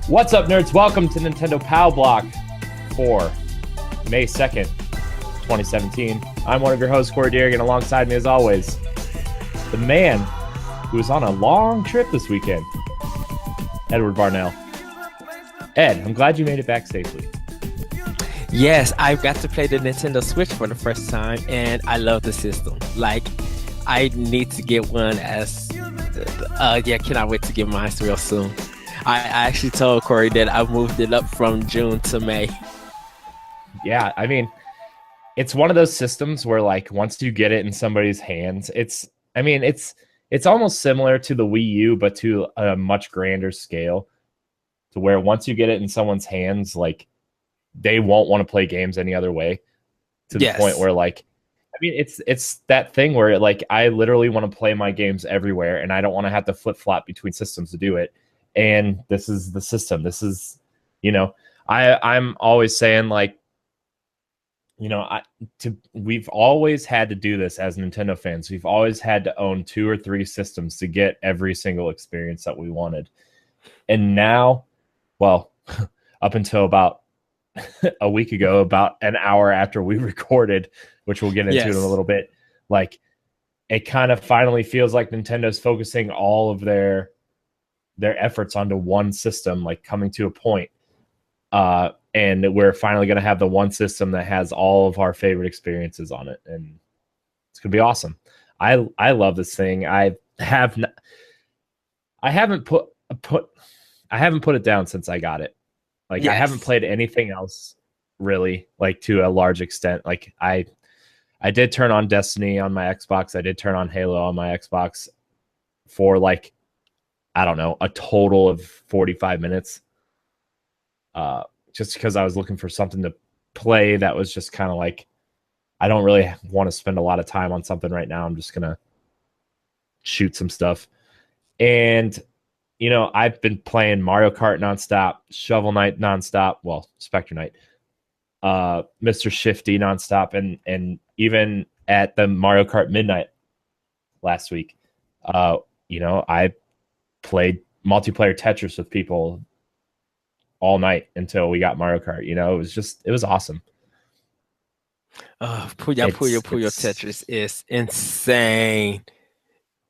What's up, nerds? Welcome to Nintendo Pow Block for May 2nd, 2017. I'm one of your hosts, Corey Dirrig, and alongside me, as always, the man who was on a long trip this weekend, Edward Varnell. Ed, I'm glad you made it back safely. Yes, I got to play the Nintendo Switch for the first time, and I love the system. Like, I need to get one cannot wait to get mine real soon. I actually told Corey that I moved it up from June to May. Yeah, I mean, it's one of those systems where, like, once you get it in somebody's hands, it's almost similar to the Wii U, but to a much grander scale, to where once you get it in someone's hands, like, they won't want to play games any other way, to the point where, like, I mean, it's that thing where, like, I literally want to play my games everywhere, and I don't want to have to flip-flop between systems to do it. And this is the system. This is, I'm always saying, like, we've always had to do this as Nintendo fans. We've always had to own 2 or 3 systems to get every single experience that we wanted. And now, well, up until about a week ago, about an hour after we recorded, which we'll get into in a little bit, like, it kind of finally feels like Nintendo's focusing all of their efforts onto one system, like, coming to a point. And we're finally going to have the one system that has all of our favorite experiences on it. And it's going to be awesome. I love this thing. I haven't put it down since I got it. Like, I haven't played anything else really, like, to a large extent. Like, I did turn on Destiny on my Xbox. I did turn on Halo on my Xbox for, like, I don't know, a total of 45 minutes. Just because I was looking for something to play that was just kind of like, I don't really want to spend a lot of time on something right now. I'm just going to shoot some stuff. And, I've been playing Mario Kart nonstop, Shovel Knight nonstop, well, Spectre Knight, Mr. Shifty nonstop, and even at the Mario Kart Midnight last week, I played multiplayer Tetris with people all night until we got Mario Kart. It was awesome. Puyo Tetris is insane.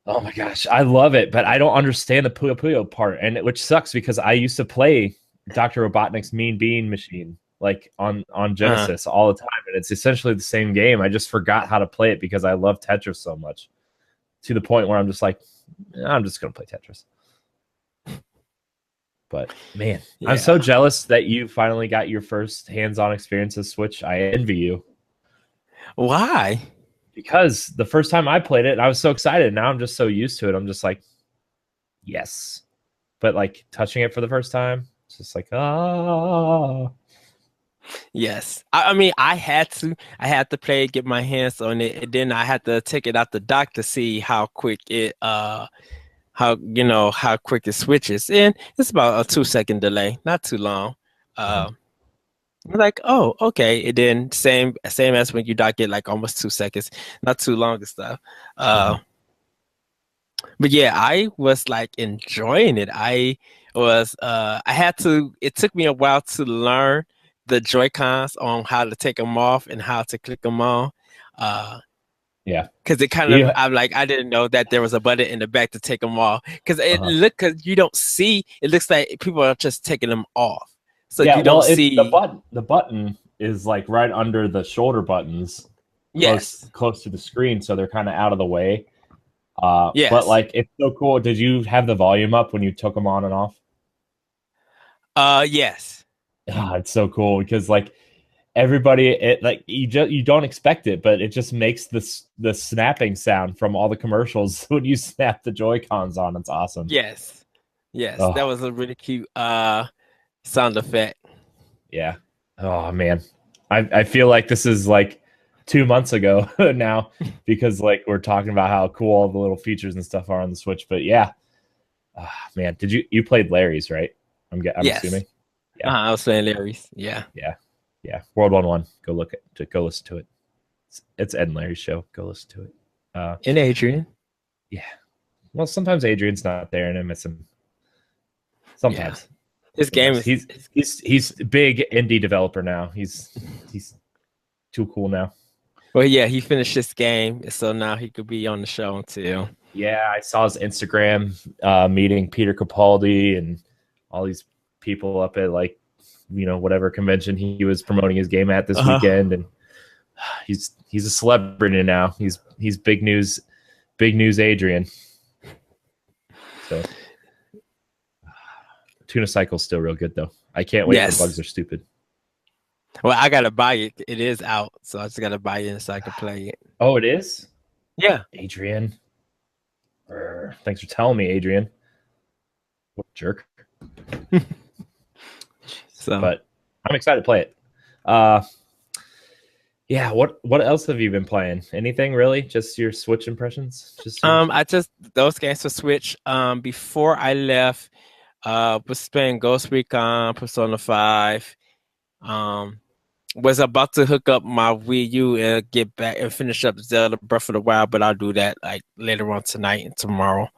Oh my gosh, I love it, but I don't understand the Puyo Puyo part, which sucks because I used to play Dr. Robotnik's Mean Bean Machine, like, on Genesis all the time, and it's essentially the same game. I just forgot how to play it because I love Tetris so much, to the point where I'm just like, I'm just gonna play Tetris. But man, I'm so jealous that you finally got your first hands-on experience with Switch. I envy you. Why? Because the first time I played it, I was so excited. Now I'm just so used to it. I'm just like, yes. But, like, touching it for the first time, it's just like, oh. Yes. I mean, I had to play it, get my hands on it, and then I had to take it out the dock to see how quick it how quick it switches. And it's about a 2-second delay, not too long. Like, oh, okay. And then same as when you dock it, like, almost 2 seconds, not too long and stuff. But yeah, I was, like, enjoying it. It took me a while to learn the Joy-Cons on how to take them off and how to click them on. Yeah, because it kind of, I'm like, I didn't know that there was a button in the back to take them off, because because you don't see, it looks like people are just taking them off. So you don't see the button is, like, right under the shoulder buttons, close to the screen, so they're kind of out of the way. But, like, it's so cool. Did you have the volume up when you took them on and off? Yes. It's so cool because, like, everybody, you don't expect it, but it just makes the snapping sound from all the commercials when you snap the Joy-Cons on. It's awesome. Yes. That was a really cute sound effect. Yeah. Oh man, I feel like this is, like, 2 months ago now, because, like, we're talking about how cool all the little features and stuff are on the Switch. But yeah, man, did you played Larry's, right? I'm assuming. Yeah, I was playing Larry's. Yeah. World 1-1. Go listen to it. It's Ed and Larry's show. Go listen to it. And Adrian. Yeah. Well, sometimes Adrian's not there and I miss him. Sometimes. His game Yes, he's big indie developer now. He's too cool now. Well, yeah, he finished his game, so now he could be on the show too. Yeah, I saw his Instagram meeting Peter Capaldi and all these people up at like, whatever convention he was promoting his game at this weekend, and he's a celebrity now. He's big news, Adrian. So Tuna Cycle's still real good though. I can't wait for Bugs Are Stupid. Well, I gotta buy it. It is out, so I just gotta buy it so I can play it. Oh, it is? Yeah. Adrian. Thanks for telling me, Adrian. What a jerk. But I'm excited to play it. Yeah, what else have you been playing? Anything really? Just your Switch impressions? Those games for Switch. Before I left, was playing Ghost Recon, Persona 5. Was about to hook up my Wii U and get back and finish up Zelda Breath of the Wild, but I'll do that like later on tonight and tomorrow.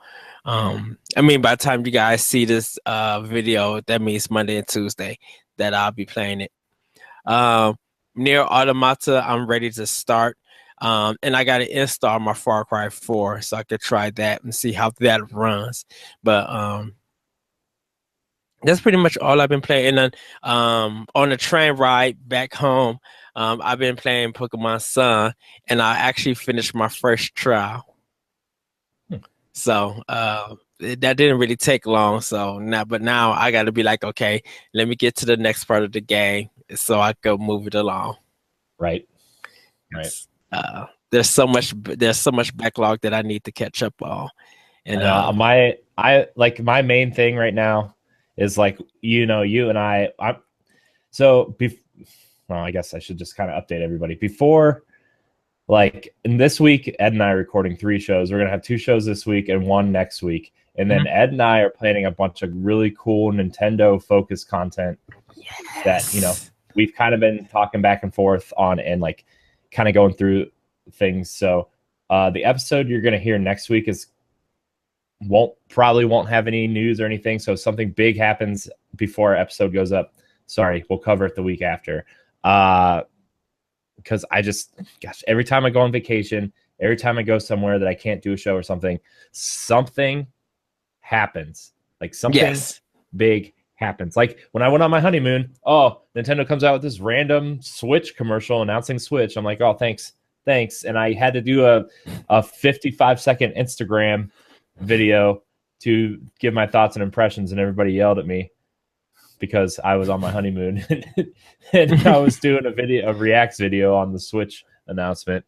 By the time you guys see this video, that means Monday and Tuesday that I'll be playing it. Near Automata, I'm ready to start. And I got to install my Far Cry 4 so I could try that and see how that runs. But that's pretty much all I've been playing. And then on the train ride back home, I've been playing Pokemon Sun, and I actually finished my first trial. So that didn't really take long. So now I got to be like, okay, let me get to the next part of the game so I can move it along. Right. There's so much backlog that I need to catch up on. And my main thing right now is like, you and I guess I should just kind of update everybody. Before, like, in this week, Ed and I are recording 3 shows. We're going to have 2 shows this week and 1 next week. And then Ed and I are planning a bunch of really cool Nintendo-focused content that, we've kind of been talking back and forth on and, like, kind of going through things. So the episode you're going to hear next week probably won't have any news or anything. So if something big happens before our episode goes up, sorry, we'll cover it the week after. Because every time I go on vacation, every time I go somewhere that I can't do a show or something happens. Like something big happens. Like when I went on my honeymoon, Nintendo comes out with this random Switch commercial announcing Switch. I'm like, oh, thanks. And I had to do a 55-second Instagram video to give my thoughts and impressions, and everybody yelled at me because I was on my honeymoon and I was doing a reacts video on the Switch announcement.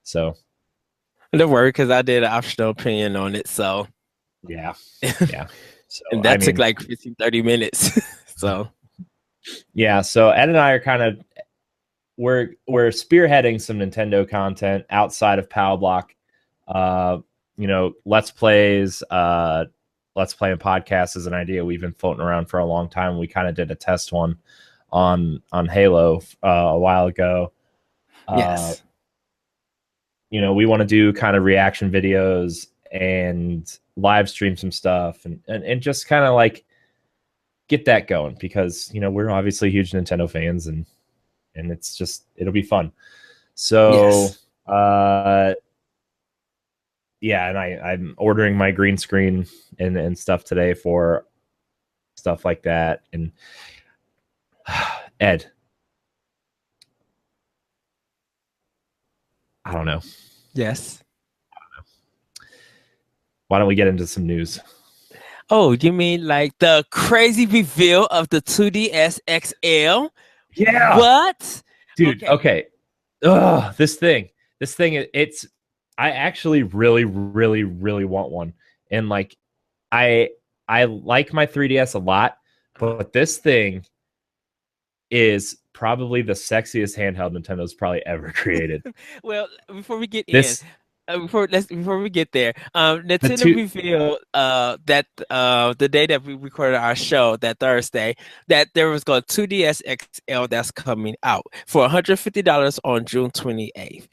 So don't worry, because I did an optional opinion on it. So yeah. So and that took like 15-30 minutes. So yeah. So Ed and I are kind of we're spearheading some Nintendo content outside of Pow Block. Let's plays, let's play and podcasts is an idea we've been floating around for a long time. We kind of did a test one on Halo a while ago. Yes. We want to do kind of reaction videos and live stream some stuff and just kind of like get that going because, we're obviously huge Nintendo fans and it'll be fun. So, and I'm ordering my green screen and stuff today for stuff like that. And Ed, I don't know. Yes. Why don't we get into some news? Oh, you mean like the crazy reveal of the 2DS XL? Yeah. What? Dude, okay. Ugh, this thing, I actually really, really, really want one. And like, I like my 3DS a lot, but this thing is probably the sexiest handheld Nintendo's probably ever created. Well, before we get before we get there, Nintendo revealed that the day that we recorded our show, that Thursday, that there was going 2DS XL that's coming out for $150 on June 28th.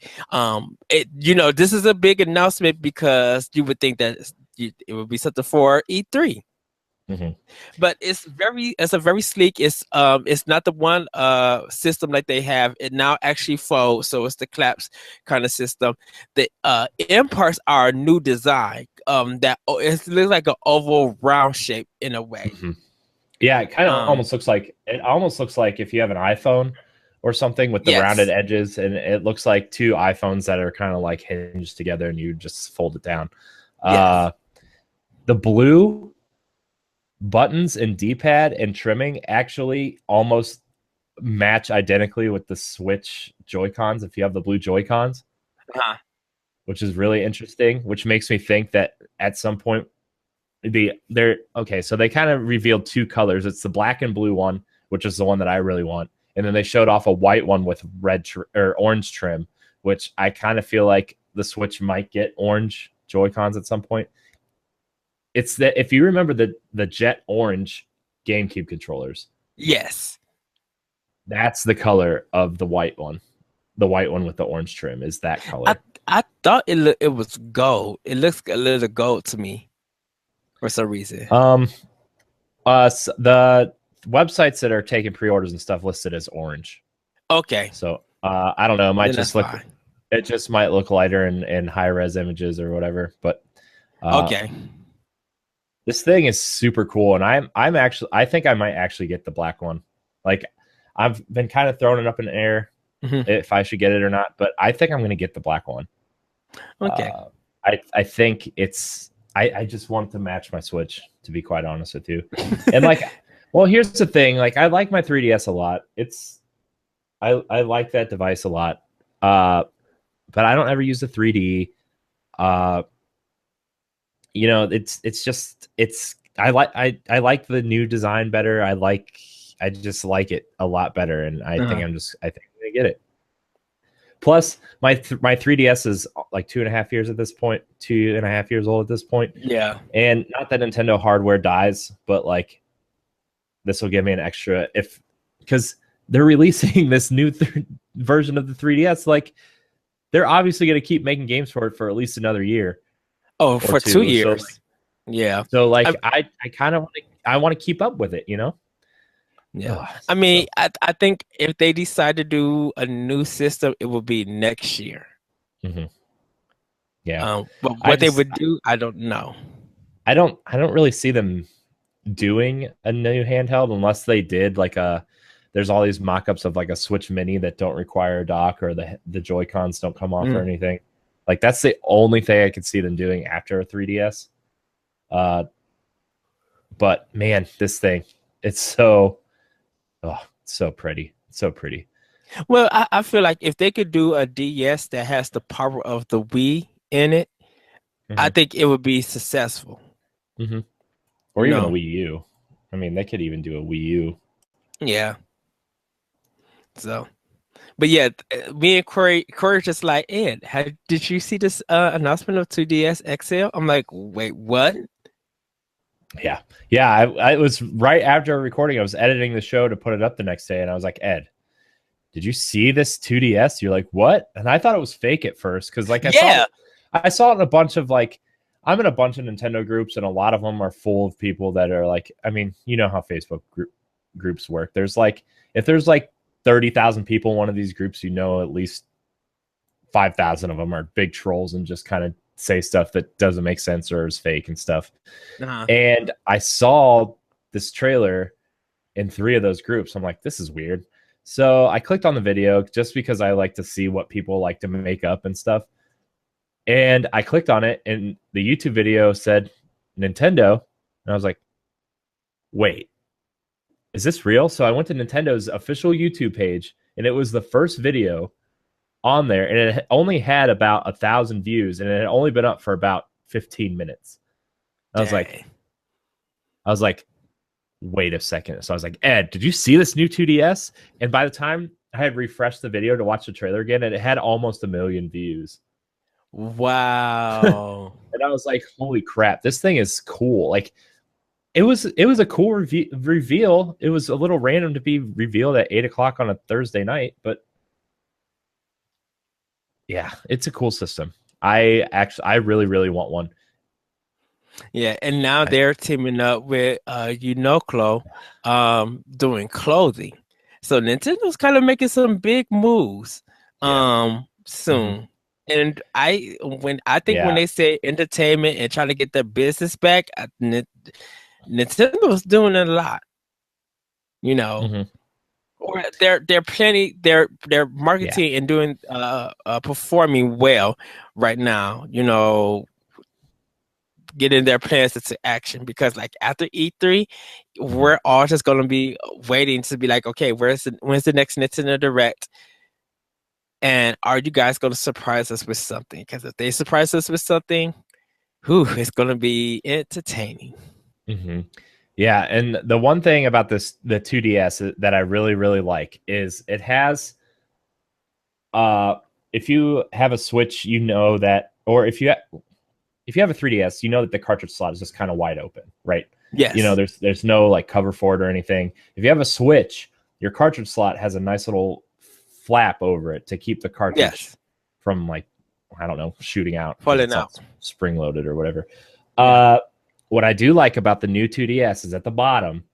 This is a big announcement because you would think that it would be something for E3. Mhm. But it's a very sleek. It's not the one system like they have. It now actually folds, so it's the claps kind of system. The end parts are a new design. It looks like an oval round shape in a way. Mhm. Yeah, it kind of Um, almost looks like if you have an iPhone or something with the rounded yes, edges, and it looks like two iPhones that are kind of like hinged together, and you just fold it down. yes. The blue buttons and D-pad and trimming actually almost match identically with the Switch Joy-Cons if you have the blue Joy-Cons, Uh-huh. which is really interesting, which makes me think that at some point they're okay, so they kind of revealed two colors. It's the black and blue one, which is the one that I really want. And then they showed off a white one with or orange trim, which I kind of feel like the Switch might get orange Joy-Cons at some point. It's that if you remember the jet orange GameCube controllers, Yes. that's the color of the white one. The white one with the orange trim is that I color. I thought it was gold. It looks a little gold to me for some reason. Um, the websites that are taking pre-orders and stuff listed as orange. Okay, So I don't know. It might then that's just look. fine. It just might look lighter in high res images or whatever. But uh, Okay. this thing is super cool, and I think I might actually get the black one. Like I've been kind of throwing it up in the air Mhm. if I should get it or not, but I think I'm going to get the black one. Okay. I think I just want to match my Switch, to be quite honest with you. And like, well, here's the thing. Like, I like my 3DS a lot. I like that device a lot. But I don't ever use the 3D. Uh, I like the new design better. I just like it a lot better, and I think Uh-huh. I think I'm gonna get it. Plus, my 3DS is like 2.5 years at this point, 2.5 years old at this point, Yeah. and not that Nintendo hardware dies, but like this will give me an extra because they're releasing this new version of the 3DS. Like they're obviously going to keep making games for it for at least another year Oh, or for two two. years. Yeah. I, I kind of want to keep up with it, you know? yeah. Ugh, I mean, so I think if they decide to do a new system, it will be next year. mhm. Yeah, But I what they just would do, I don't know. I don't really see them doing a new handheld unless they did like a there's all these mock-ups of like a Switch Mini that don't require a dock or the Joy-Cons don't come off or Mm. anything. Like that's the only thing I could see them doing after a 3DS. Uh, but man, this thing, it's so pretty. It's so pretty. Well, I feel like if they could do a DS that has the power of the Wii in it, I Hmm. think it would be successful. Hmm. Or You even a know? Wii U. I mean, they could even do a Wii U. Yeah. So, but yeah, me and Corey just like, Ed, did you see this announcement of 2DS XL? I'm like, wait, what? Yeah. Yeah. I was right after recording. I was editing the show to put it up the next day, and I was like, Ed, did you see this 2DS? You're like, what? And I thought it was fake at first because like Yeah. I saw it in a bunch of like I'm in a bunch of Nintendo groups, and a lot of them are full of people that are like, I mean, you know how Facebook groups work. There's like if there's like 30,000 people in one of these groups, you know, at least 5,000 of them are big trolls and just kind of say stuff that doesn't make sense or is fake and stuff. Uh-huh. And I saw this trailer in three of those groups. I'm like, this is weird. So I clicked on the video just because I like to see what people like to make up and stuff. And I clicked on it, and the YouTube video said Nintendo. And I was like, wait, is this real? So I went to Nintendo's official YouTube page, and it was the first video on there, and it only had about 1,000 views, and it had only been up for about 15 minutes. I was like, Dang. wait a second. So I was like, Ed, did you see this new 2DS? And by the time I had refreshed the video to watch the trailer again, and it had almost 1 million views. Wow. And I was like, holy crap, this thing is cool. Like it was a cool reveal. It was a little random to be revealed at 8 o'clock on a Thursday night, but yeah, it's a cool system. I really, really want one. Yeah, and now they're teaming up with Uniqlo, doing clothing. So Nintendo's kind of making some big moves Yeah. Hmm. soon. And I think when Yeah. they say entertainment and trying to get their business back, Nintendo's doing a lot, you know. Hmm. Or they're plenty they're Yeah. marketing and doing performing well right now, getting their plans into action because like after E3, Hmm. we're all just gonna be waiting to be like, okay, when's the next Nintendo Direct? And are you guys gonna surprise us with something? Because if they surprise us with something, whew, it's gonna be entertaining. Hmm. Yeah, and the one thing about the 2DS that I really really like is it has uh if you have a Switch, you know that, or if you have a 3DS, you know that the cartridge slot is just kind of wide open, right? You know, Yes. there's no like cover for it or anything. If you have a Switch, your cartridge slot has a nice little flap over it to keep the cartridge Yes. from like, I don't know, shooting out because Falling it's not out. spring loaded or whatever. Yeah. Uh, what I do like about the new 2DS is at the bottom,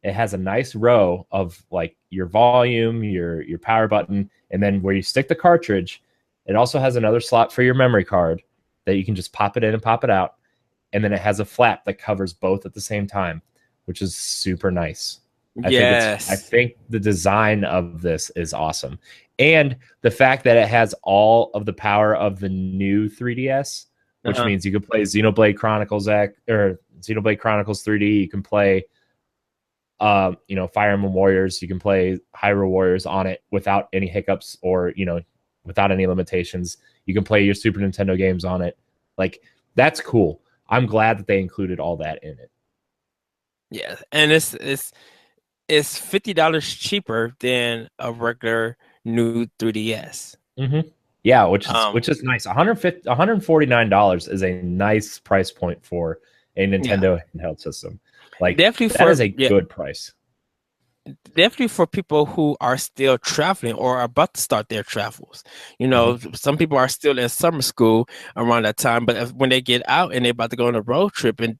it has a nice row of like your volume, your power button, and then where you stick the cartridge, it also has another slot for your memory card that you can just pop it in and pop it out, and then it has a flap that covers both at the same time, which is super nice. I Yes. think the design of this is awesome. And the fact that it has all of the power of the new 3DS, which Uh-huh. means you can play Xenoblade Chronicles X or Xenoblade Chronicles 3D, you can play Fire Emblem Warriors, you can play Hyrule Warriors on it without any hiccups or, without any limitations. You can play your Super Nintendo games on it. Like, that's cool. I'm glad that they included all that in it. Yeah. And it's $50 cheaper than a regular new 3DS. Hmm. Yeah, Um, which is nice. $149 is a nice price point for a yeah. Nintendo handheld system. Like, Definitely that for is a yeah, good price. definitely for people who are still traveling or are about to start their travels. Hmm. Some people are still in summer school around that time, but when they get out and they're about to go on a road trip and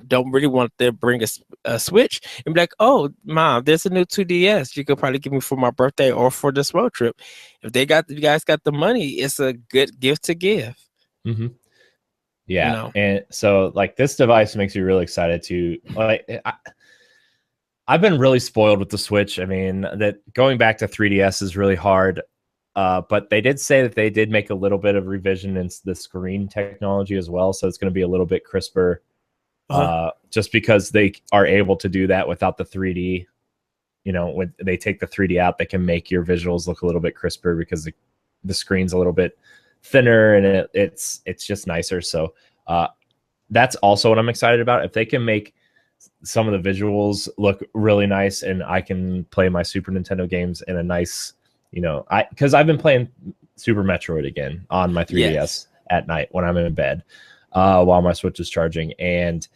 don't really want to bring a Switch and be like, "Oh, mom, there's a new 2DS. You could probably give me for my birthday or for this road trip." If you guys got the money, it's a good gift to give. Hmm. You Yeah, know. and so like this device makes me really excited to like. I've been really spoiled with the Switch. I mean, that going back to 3DS is really hard. But they did say that they did make a little bit of revision in the screen technology as well, so it's going to be a little bit crisper. Uh-huh. Just because they are able to do that without the 3D. When they take the 3D out, they can make your visuals look a little bit crisper because the screen's a little bit thinner and it's just nicer. So that's also what I'm excited about. If they can make some of the visuals look really nice and I can play my Super Nintendo games in a nice, because I've been playing Super Metroid again on my Yes. 3DS at night when I'm in bed, while my Switch is charging. And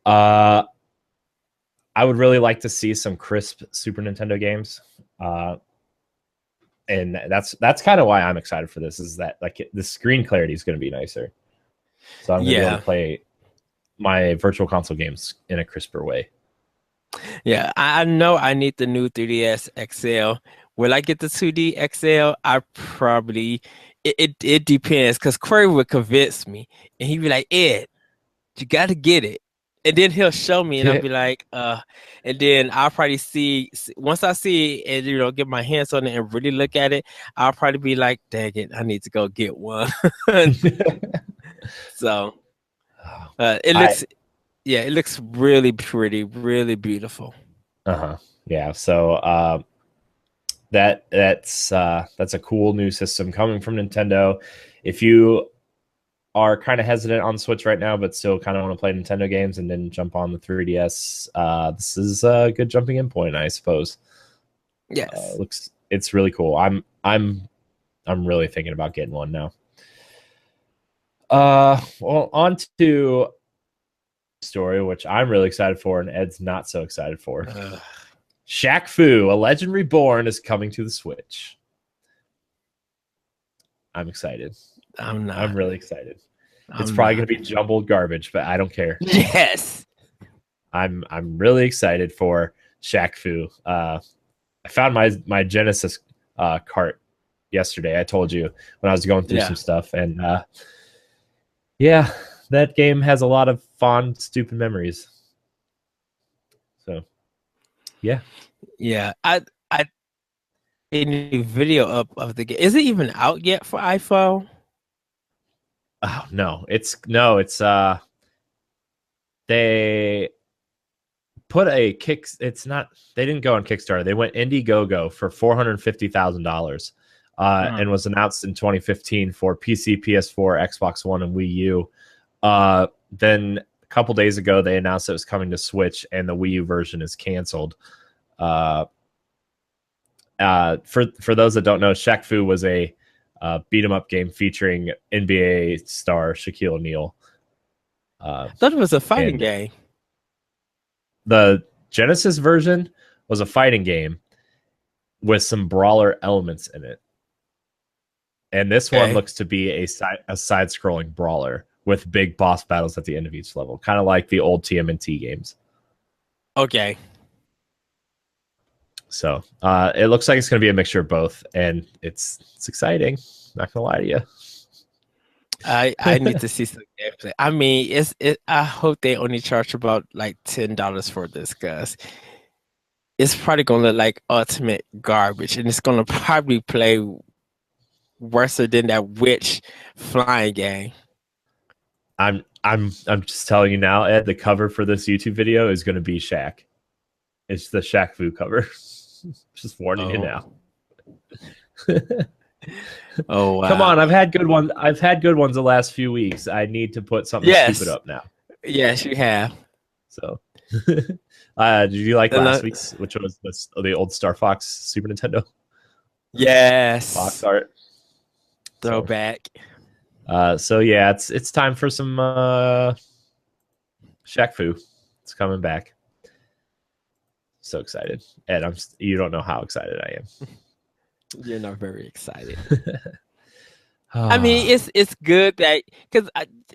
uh, I would really like to see some crisp Super Nintendo games. Uh, and that's kind of why I'm excited for this, is that like the screen clarity is going to be nicer. So I'm going to be able Yeah. to play my virtual console games in a crisper way. Yeah, I know I need the new 3DS XL. Will I get the 2D XL? I probably it depends because Corey would convince me and he'd be like, Ed, you gotta get it. And then he'll show me and I'll be like, and then I'll probably once I see it and get my hands on it and really look at it, I'll probably be like, dang it, I need to go get one. So it I looks yeah, it looks really pretty, really beautiful. Uh-huh. Yeah. So that's a cool new system coming from Nintendo. If you are kind of hesitant on Switch right now, but still kind of want to play Nintendo games and then jump on the 3DS, this is a good jumping in point, I suppose. Yes. It's really cool. I'm really thinking about getting one now. Well, on to story, which I'm really excited for, and Ed's not so excited for. Uh, Shaq Fu, A Legend Reborn, is coming to the Switch. I'm excited. I'm I'm not. really excited. It's probably going to be jumbled garbage, but I don't care. Yes. I'm really excited for Shaq Fu. I found my Genesis cart yesterday. I told you when I was going through some stuff, and yeah, that game has a lot of fond, stupid memories. So, yeah. I a new video up of the game. Is it even out yet for iPhone? Oh no, it's they put a kick. It's not. They didn't go on Kickstarter. They went Indiegogo for $450,000, and was announced in 2015 for PC, PS4, Xbox One, and Wii U. Then a couple days ago, they announced it was coming to Switch, and the Wii U version is canceled. For those that don't know, Shaq Fu was a beat 'em up game featuring NBA star Shaquille O'Neal. I thought it was a fighting game. The Genesis version was a fighting game with some brawler elements in it. And this one looks to be a side-scrolling brawler with big boss battles at the end of each level, kind of like the old TMNT games. Okay. So it looks like it's going to be a mixture of both, and it's exciting. Not going to lie to you. I need to see some gameplay. I mean, I hope they only charge about like $10 for this, because it's probably gonna look like ultimate garbage, and it's gonna probably play worse than that witch flying game. I'm just telling you now, Ed. The cover for this YouTube video is going to be Shaq. It's the Shaq Fu cover. Just warning you now. Oh wow. Come on, I've had good ones the last few weeks. I need to put something stupid up now. Yes, you have. So did you like last week's, which was the old Star Fox Super Nintendo? Yes. Box art. Throwback. So yeah, it's time for some Shaq Fu. It's coming back. So excited. Ed, you don't know how excited I am. You're not very excited. I mean, it's good that, because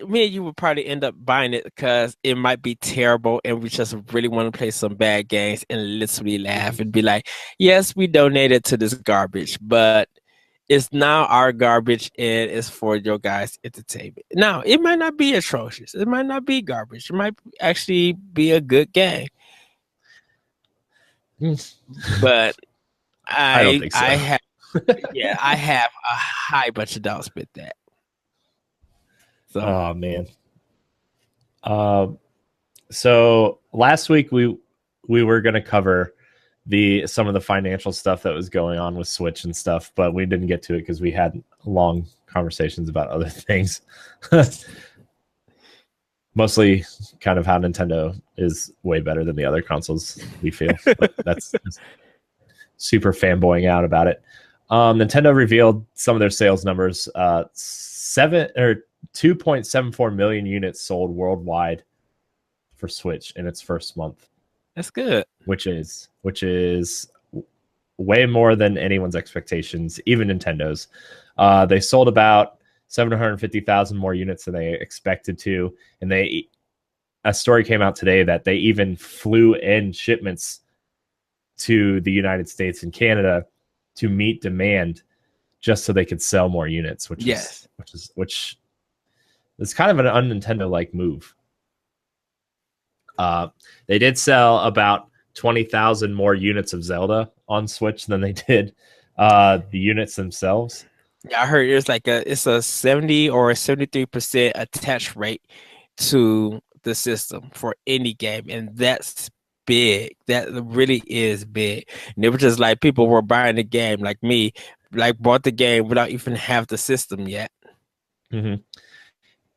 me and you would probably end up buying it because it might be terrible, and we just really want to play some bad games and literally laugh and be like, yes, we donated to this garbage, but it's now our garbage and it's for your guys' entertainment. Now, it might not be atrocious. It might not be garbage. It might actually be a good game. But I don't think so. I have a high bunch of doubts with that. So. Oh man. So last week we were going to cover some of the financial stuff that was going on with Switch and stuff, but we didn't get to it because we had long conversations about other things. Mostly kind of how Nintendo is way better than the other consoles, we feel. But that's super fanboying out about it. Nintendo revealed some of their sales numbers. 2.74 million units sold worldwide for Switch in its first month. That's good. Which is way more than anyone's expectations, even Nintendo's. They sold about 750,000 more units than they expected to, and a story came out today that they even flew in shipments to the United States and Canada to meet demand just so they could sell more units, which is kind of an un-Nintendo like move. They did sell about 20,000 more units of Zelda on Switch than they did the units themselves. Yeah, I heard it's a 70 or 73% attach rate to the system for any game, and that's big. That really is big. And it was just like people were buying the game, like me, like bought the game without even have the system yet. Mm-hmm.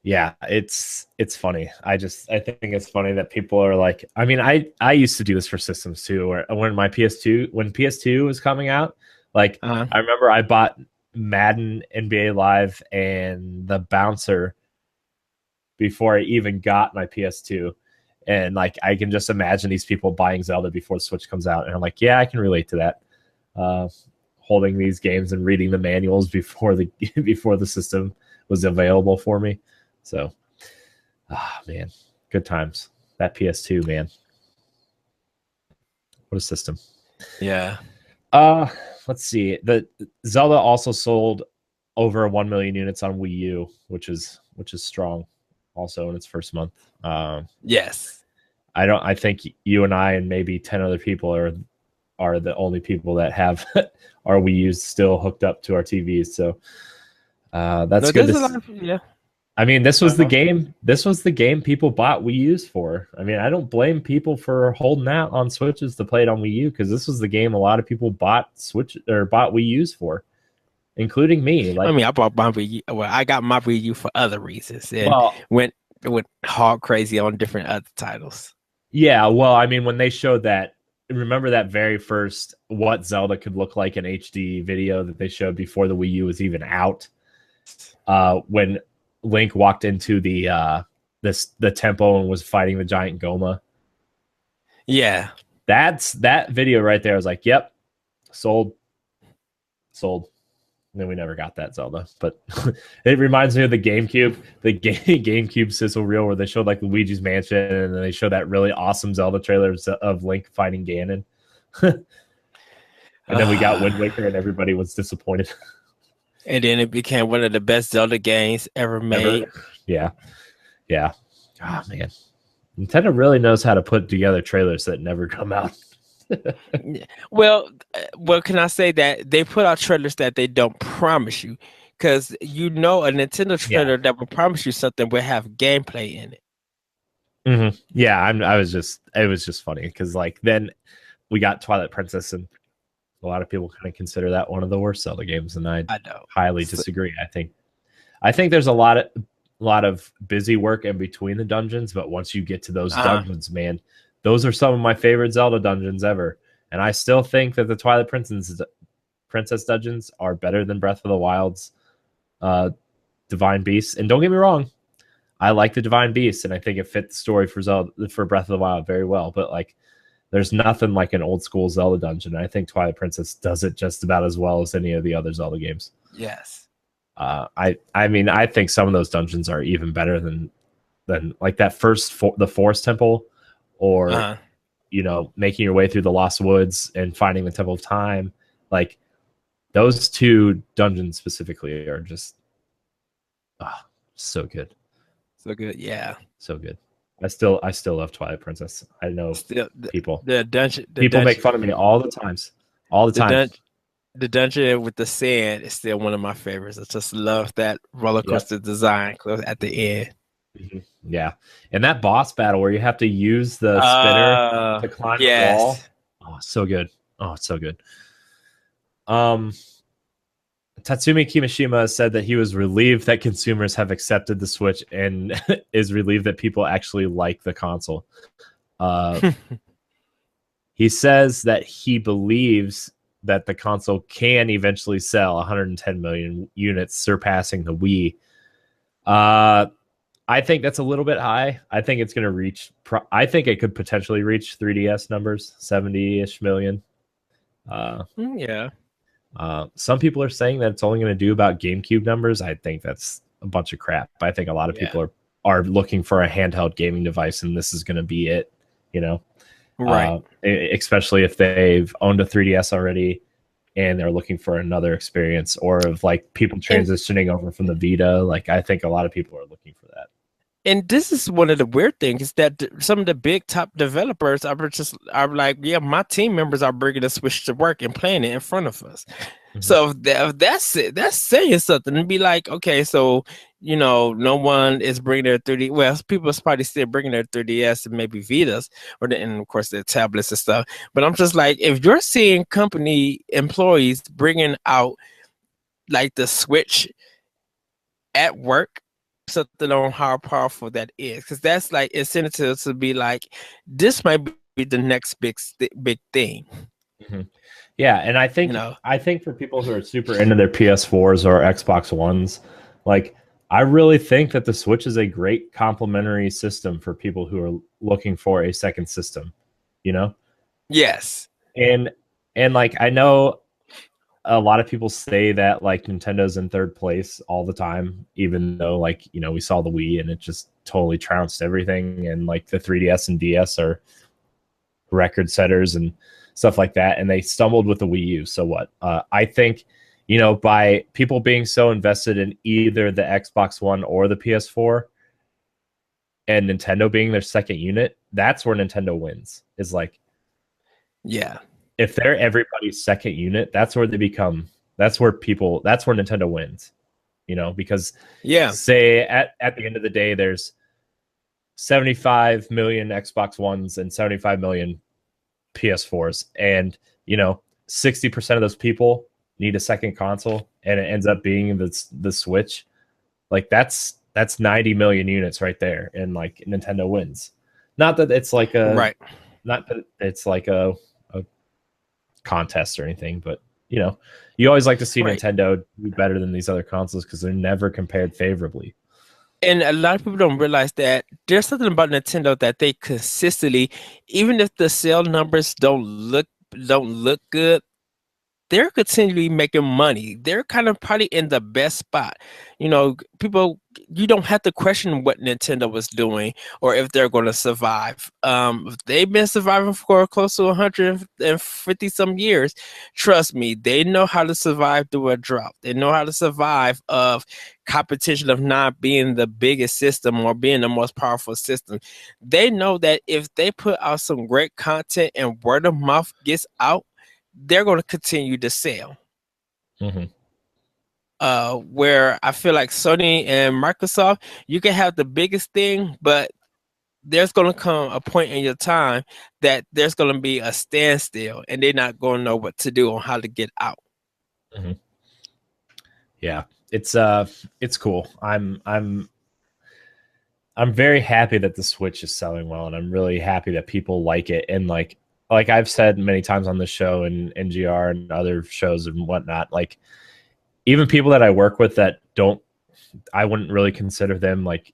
Yeah, it's funny. I think it's funny that people are like, I mean, I used to do this for systems too, where when PS2 was coming out, like I remember I bought Madden NBA Live and the Bouncer before I even got my PS2. And like I can just imagine these people buying Zelda before the Switch comes out, and I'm like, yeah, I can relate to that. Holding these games and reading the manuals before the system was available for me. So, man, good times. That PS2, man. What a system. Yeah. Let's see. The Zelda also sold over 1 million units on Wii U, which is strong also in its first month. Yes. I think you and I and maybe 10 other people are the only people that have our Wii U's still hooked up to our TVs. So that's good. Yeah. I mean, this was the game. This was the game people bought Wii U's for. I mean, I don't blame people for holding out on Switches to play it on Wii U, because this was the game a lot of people bought Wii U's for, including me. Like, I mean, I bought my Wii U. Well, I got my Wii U for other reasons, and went hard crazy on different other titles. Yeah, well, I mean, when they showed that, remember that very first what Zelda could look like in HD video that they showed before the Wii U was even out, when Link walked into the temple and was fighting the giant Goma. Yeah, that video right there. I was like, yep, sold. And then we never got that Zelda, but it reminds me of the GameCube, GameCube sizzle reel where they showed like Luigi's Mansion, and then they showed that really awesome Zelda trailer of Link fighting Ganon. And then we got Wind Waker, and everybody was disappointed. And then it became one of the best Zelda games ever made. Yeah. Oh man, Nintendo really knows how to put together trailers that never come out. Well, can I say that they put out trailers that they don't promise you? Because a Nintendo trailer that will promise you something will have gameplay in it. Mm-hmm. Yeah, it was just funny because like then we got Twilight Princess, and a lot of people kind of consider that one of the worst Zelda games, and I highly disagree. I think there's a lot of busy work in between the dungeons, but once you get to those dungeons, man, those are some of my favorite Zelda dungeons ever. And I still think that the Twilight Princess dungeons are better than Breath of the Wild's Divine Beast. And don't get me wrong, I like the Divine Beast, and I think it fit the story for Breath of the Wild very well. But like, there's nothing like an old school Zelda dungeon. I think Twilight Princess does it just about as well as any of the other Zelda games. Yes. I mean, I think some of those dungeons are even better than like that the Forest Temple, or making your way through the Lost Woods and finding the Temple of Time. Like, those two dungeons specifically are just so good. So good, yeah. So good. I still love Twilight Princess. I know people make fun of me all the time. The dungeon with the sand is still one of my favorites. I just love that roller coaster design at the end. Mm-hmm. Yeah, and that boss battle where you have to use the spinner to climb the wall. Oh, so good. Oh, it's so good. Tatsumi Kimishima said that he was relieved that consumers have accepted the Switch, and is relieved that people actually like the console. He says that he believes that the console can eventually sell 110 million units, surpassing the Wii. I think that's a little bit high. I think it's going to reach. I think it could potentially reach 3DS numbers, 70-ish million. Yeah. Some people are saying that it's only going to do about GameCube numbers. I think that's a bunch of crap. I think a lot of people are looking for a handheld gaming device, and this is going to be it. Right. Especially if they've owned a 3DS already and they're looking for another experience, or of like people transitioning over from the Vita. Like, I think a lot of people are looking for that. And this is one of the weird things, is that some of the big top developers are like, yeah, my team members are bringing the Switch to work and playing it in front of us. Mm-hmm. So if that's it, that's saying something. And be like, okay, so no one is bringing their 3D. Well, people are probably still bringing their 3DS and maybe Vitas, and of course their tablets and stuff. But I'm just like, if you're seeing company employees bringing out like the Switch at work, something on how powerful that is, because that's like incentive to be like, this might be the next big thing. Mm-hmm. Yeah, and I think for people who are super into their PS4s or Xbox Ones, like, I really think that the Switch is a great complementary system for people who are looking for a second system. Yes. And like, I know a lot of people say that like Nintendo's in third place all the time, even though like, you know, we saw the Wii and it just totally trounced everything. And like the 3DS and DS are record setters and stuff like that. And they stumbled with the Wii U. So what? I think, you know, by people being so invested in either the Xbox One or the PS4 and Nintendo being their second unit, that's where Nintendo wins. Is like, yeah. If they're everybody's second unit, that's where Nintendo wins, you know, because say at the end of the day, there's 75 million Xbox Ones and 75 million PS4s. And, you know, 60% of those people need a second console and it ends up being the Switch. Like that's 90 million units right there. And like Nintendo wins. Not that it's like a contest or anything, but you know, you always like to see Nintendo do better than these other consoles because they're never compared favorably. And a lot of people don't realize that there's something about Nintendo that they consistently, even if the sale numbers don't look good, they're continually making money. They're kind of probably in the best spot. You know, people, you don't have to question what Nintendo was doing or if they're going to survive. They've been surviving for close to 150 some years. Trust me, they know how to survive through a drought. They know how to survive of competition of not being the biggest system or being the most powerful system. They know that if they put out some great content and word of mouth gets out, they're going to continue to sell. Mm-hmm. Where I feel like Sony and Microsoft, you can have the biggest thing, but there's going to come a point in your time that there's going to be a standstill and they're not going to know what to do on how to get out. Mm-hmm. Yeah, it's cool. I'm very happy that the Switch is selling well, and I'm really happy that people like it. And like I've said many times on this show and NGR and other shows and whatnot, like even people that I work with that I wouldn't really consider them like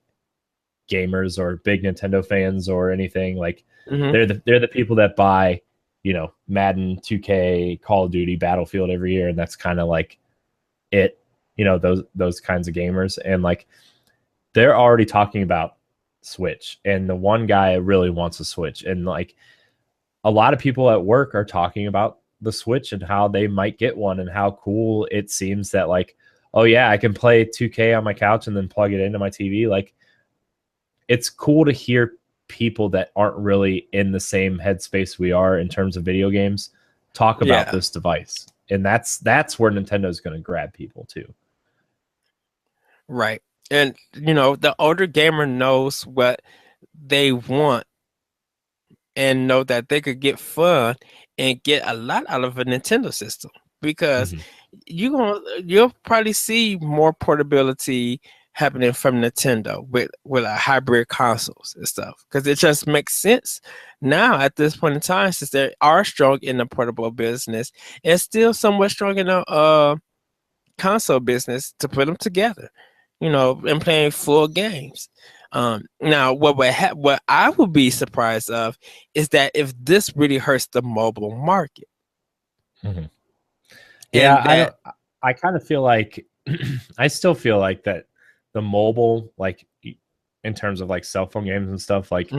gamers or big Nintendo fans or anything. Like they're the people that buy, you know, Madden, 2K, Call of Duty, Battlefield every year, and that's kind of like it, you know, those kinds of gamers. And like they're already talking about Switch, and the one guy really wants a Switch, and like a lot of people at work are talking about the Switch and how they might get one and how cool it seems that like, oh yeah, I can play 2K on my couch and then plug it into my TV. Like it's cool to hear people that aren't really in the same headspace we are in terms of video games talk about this device. And that's where Nintendo's going to grab people too. Right. And you know, the older gamer knows what they want and know that they could get fun and get a lot out of a Nintendo system, because you'll probably see more portability happening from Nintendo with hybrid consoles and stuff, because it just makes sense now at this point in time, since they are strong in the portable business and still somewhat strong in the console business, to put them together, you know, and playing full games. Now, what I would be surprised of is that if this really hurts the mobile market. Yeah, I kind of feel like I still feel like that the mobile, like in terms of like cell phone games and stuff, like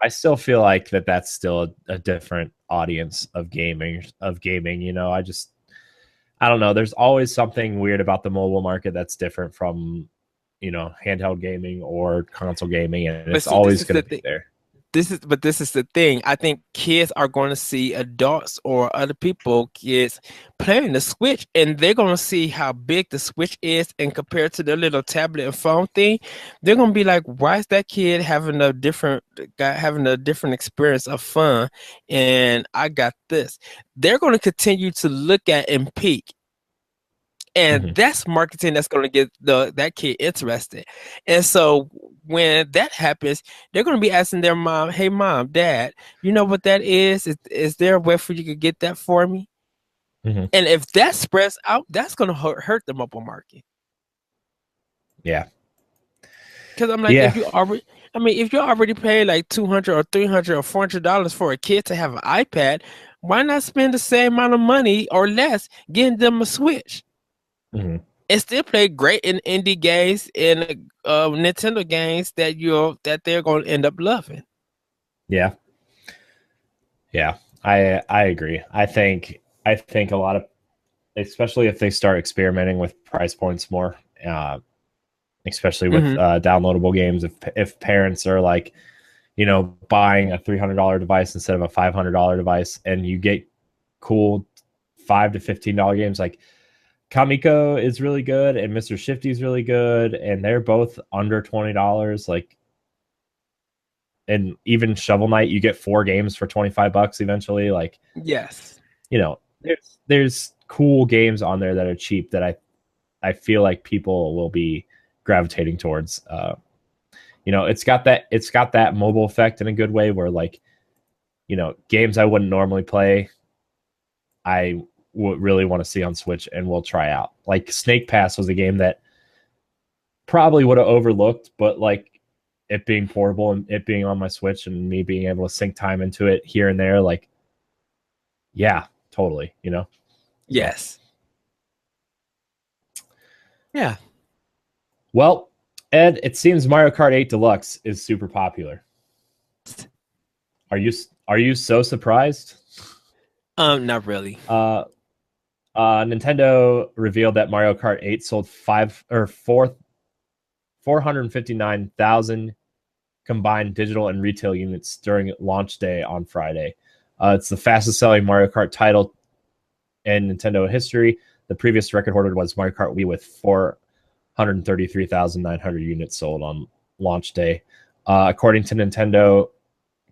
I still feel like that's still a different audience of gaming. You know, I don't know. There's always something weird about the mobile market that's different from, you know, handheld gaming or console gaming, and it's always going to be there. This is the thing. I think kids are going to see adults or other kids playing the Switch, and they're going to see how big the Switch is, and compared to their little tablet and phone thing, they're going to be like, why is that kid having a different experience of fun, and I got this. They're going to continue to look at and peek. And that's marketing that's going to get that kid interested. And so when that happens, they're going to be asking their mom, hey, mom, dad, you know what that is? Is there a way for you to get that for me? And if that spreads out, that's going to hurt the mobile market. Yeah. Because I'm like, if you're already paying like $200 or $300 or $400 for a kid to have an iPad, why not spend the same amount of money or less getting them a Switch? Mm-hmm. And still play great in indie games and Nintendo games that they're going to end up loving. Yeah. Yeah. I agree. I think a lot of, especially if they start experimenting with price points more, especially with downloadable games, if parents are like, you know, buying a $300 device instead of a $500 device, and you get cool $5 to $15 games like Kamiko is really good and Mr. Shifty is really good, and they're both under $20. Like, and even Shovel Knight, you get 4 games for $25 eventually. Like, yes, you know, there's cool games on there that are cheap that I feel like people will be gravitating towards. You know, it's got that mobile effect in a good way where, like, you know, games I wouldn't normally play, I would really want to see on Switch and we'll try out. Like Snake Pass was a game that probably would have overlooked, but like it being portable and it being on my Switch and me being able to sink time into it here and there, like, yeah, totally, you know? yes. So. Yeah. Well, Ed, it seems Mario Kart 8 Deluxe is super popular. Are you so surprised? Not really. Nintendo revealed that Mario Kart 8 sold 459,000 combined digital and retail units during launch day on Friday. It's the fastest selling Mario Kart title in Nintendo history. The previous record holder was Mario Kart Wii with 433,900 units sold on launch day. According to Nintendo,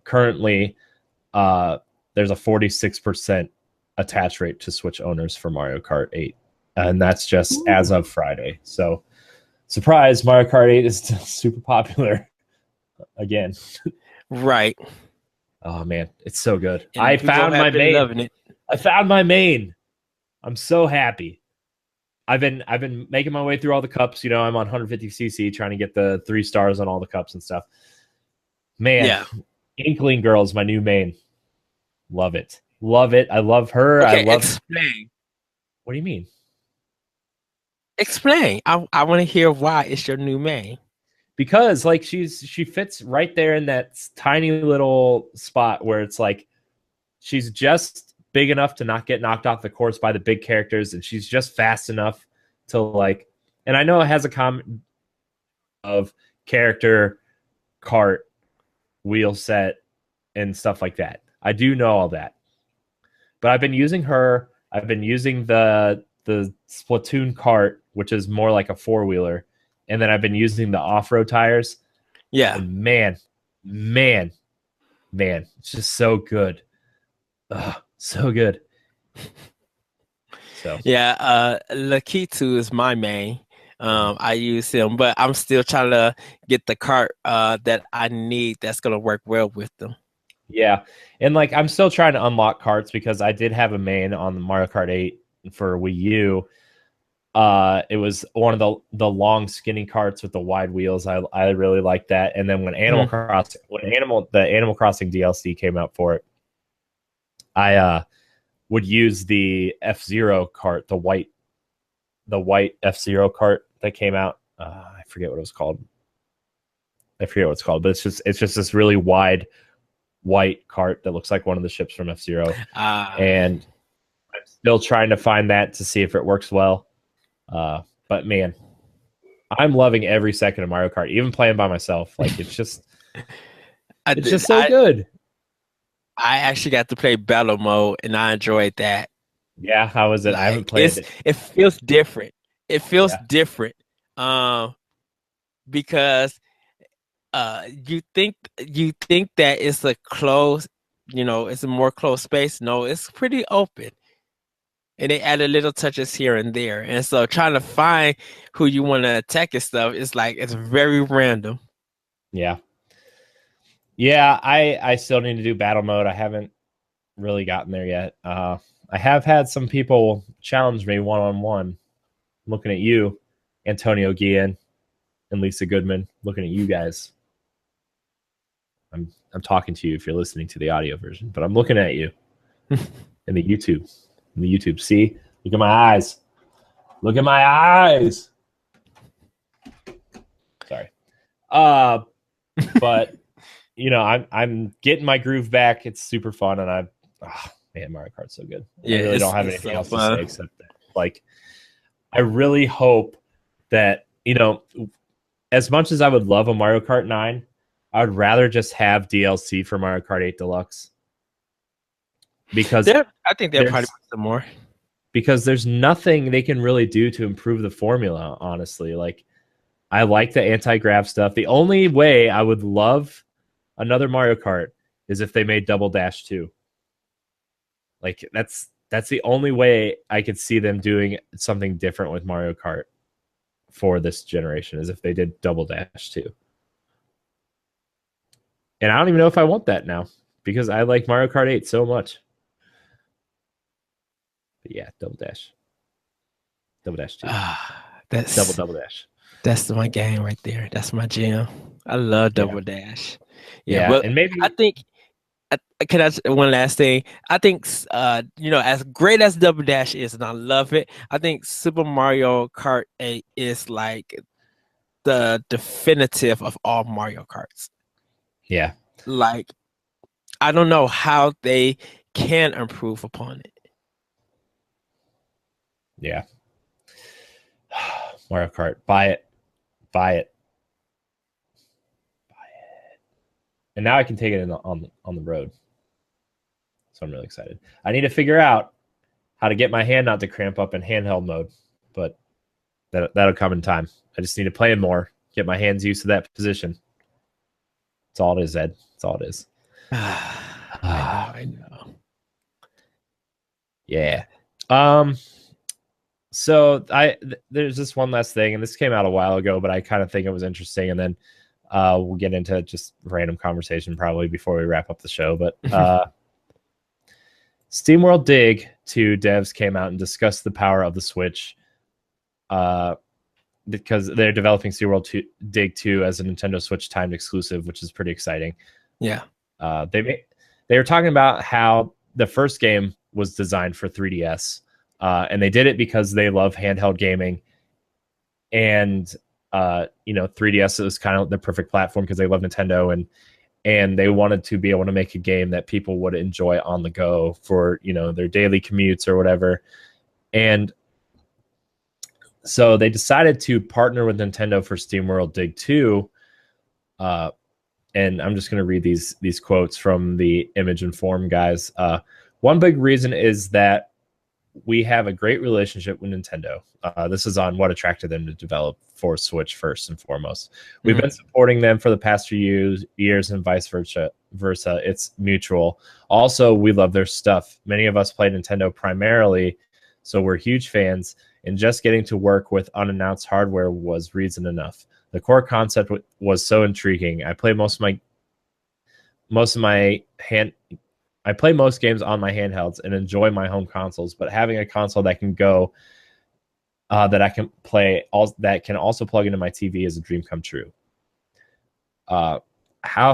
currently there's a 46% attach rate to Switch owners for Mario Kart 8. And that's just as of Friday. So, surprise, Mario Kart 8 is still super popular again. Right. Oh, man, it's so good. And I found my main. Loving it. I found my main. I'm so happy. I've been making my way through all the cups. You know, I'm on 150cc trying to get the 3 stars on all the cups and stuff. Man, yeah. Inkling Girl is my new main. Love it. Love it. I love her. Okay, I love. Explain. What do you mean? Explain. I want to hear why it's your new main. Because like she fits right there in that tiny little spot where it's like she's just big enough to not get knocked off the course by the big characters, and she's just fast enough to like. And I know it has a comment of character, cart, wheel set, and stuff like that. I do know all that. But I've been using her. I've been using the Splatoon cart, which is more like a 4-wheeler. And then I've been using the off-road tires. Yeah. And man, it's just so good. Ugh, so good. So yeah, Lakitu is my main. I use him, but I'm still trying to get the cart that I need that's gonna work well with them. Yeah, and like I'm still trying to unlock carts because I did have a main on the Mario Kart 8 for Wii U. It was one of the long skinny carts with the wide wheels. I really liked that. And then when the Animal Crossing DLC came out for it, I would use the F-Zero cart, the white F-Zero cart that came out. I forget what it was called. But it's just this really wide white cart that looks like one of the ships from F-Zero. And I'm still trying to find that to see if it works well. But man, I'm loving every second of Mario Kart, even playing by myself. Like it's just so good. I actually got to play battle mode and I enjoyed that. Yeah, how is it? Like, I haven't played it. It feels different. It feels different. Because you think that it's a closed, it's a more closed space. No, it's pretty open. And they added little touches here and there. And so trying to find who you want to attack and stuff, it's very random. Yeah. Yeah, I still need to do battle mode. I haven't really gotten there yet. I have had some people challenge me one-on-one. Looking at you, Antonio Guillen and Lisa Goodman. Looking at you guys. I'm talking to you if you're listening to the audio version, but I'm looking at you. in the YouTube. In the YouTube. See? Look at my eyes. Look at my eyes. Sorry. But you know, I'm getting my groove back. It's super fun, and man, Mario Kart's so good. Yeah, I really don't have anything else to say except that, like, I really hope that, you know, as much as I would love a Mario Kart 9, I would rather just have DLC for Mario Kart 8 Deluxe. Because I think they're probably some more. Because there's nothing they can really do to improve the formula, honestly. Like, I like the anti-grav stuff. The only way I would love another Mario Kart is if they made Double Dash 2. Like, that's the only way I could see them doing something different with Mario Kart for this generation, is if they did Double Dash 2. And I don't even know if I want that now, because I like Mario Kart 8 so much. But yeah, Double Dash 2. That's Double Dash. That's my game right there. That's my jam. I love Double Dash. Yeah, but and maybe I think. Can I one last thing? I think you know, as great as Double Dash is, and I love it, I think Super Mario Kart 8 is like the definitive of all Mario Karts. Yeah. Like, I don't know how they can improve upon it. Yeah. Mario Kart. Buy it. And now I can take it on the road. So I'm really excited. I need to figure out how to get my hand not to cramp up in handheld mode, but that'll come in time. I just need to play more, get my hands used to that position. That's all it is, Ed. That's all it is. I know. Yeah. So there's this one last thing, and this came out a while ago, but I kind of think it was interesting, and then we'll get into just random conversation probably before we wrap up the show. But SteamWorld Dig 2 devs came out and discussed the power of the Switch, because they're developing SteamWorld Dig 2 as a Nintendo Switch timed exclusive, which is pretty exciting. Yeah. They were talking about how the first game was designed for 3DS, and they did it because they love handheld gaming, and you know, 3DS is kind of the perfect platform because they love Nintendo, and they wanted to be able to make a game that people would enjoy on the go for, you know, their daily commutes or whatever. And so they decided to partner with Nintendo for SteamWorld Dig 2. And I'm just going to read these quotes from the Image and Form guys. One big reason is that we have a great relationship with Nintendo. This is on what attracted them to develop for Switch first and foremost. We've been supporting them for the past few years and vice versa. It's mutual. Also, we love their stuff. Many of us play Nintendo primarily, so we're huge fans, and just getting to work with unannounced hardware was reason enough. The core concept was so intriguing. I play most games on my handhelds and enjoy my home consoles, but having a console that can go, that I can play, that can also plug into my TV is a dream come true. How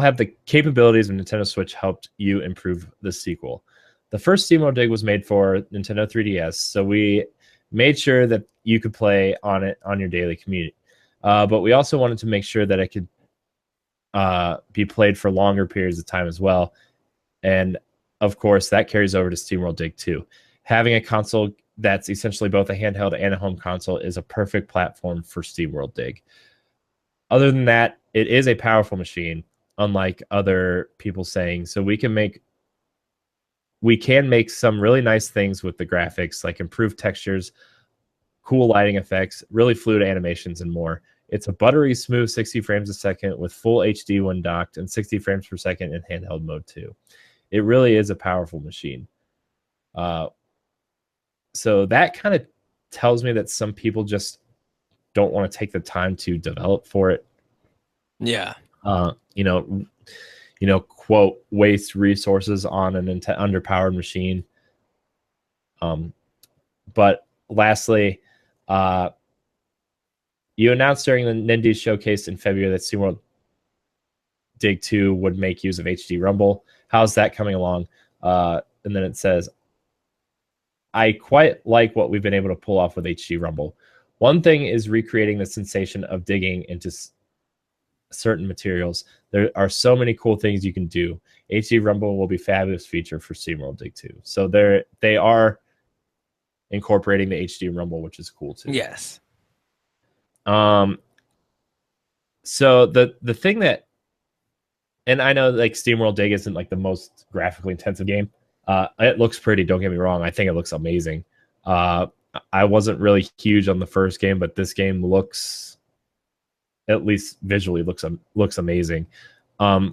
have the capabilities of Nintendo Switch helped you improve the sequel? The first SteamWorld Dig was made for Nintendo 3DS, so we made sure that you could play on it on your daily commute. But we also wanted to make sure that it could be played for longer periods of time as well. And of course, that carries over to SteamWorld Dig 2. Having a console that's essentially both a handheld and a home console is a perfect platform for SteamWorld Dig. Other than that, it is a powerful machine, unlike other people saying. So we can make some really nice things with the graphics, like improved textures, cool lighting effects, really fluid animations, and more. It's a buttery smooth 60 frames a second with full HD when docked and 60 frames per second in handheld mode too. It really is a powerful machine. So that kind of tells me that some people just don't want to take the time to develop for it. Yeah. You know, quote, waste resources on an underpowered machine. But lastly, you announced during the Nindies showcase in February that SteamWorld Dig 2 would make use of HD Rumble. How's that coming along? and then it says, I quite like what we've been able to pull off with HD Rumble. One thing is recreating the sensation of digging into certain materials. There are so many cool things you can do. HD Rumble will be a fabulous feature for SteamWorld Dig 2. So they are incorporating the HD Rumble, which is cool too. Yes. So the thing that, and I know like SteamWorld Dig isn't like the most graphically intensive game. It looks pretty, don't get me wrong. I think it looks amazing. I wasn't really huge on the first game, but this game looks, at least visually, looks amazing. The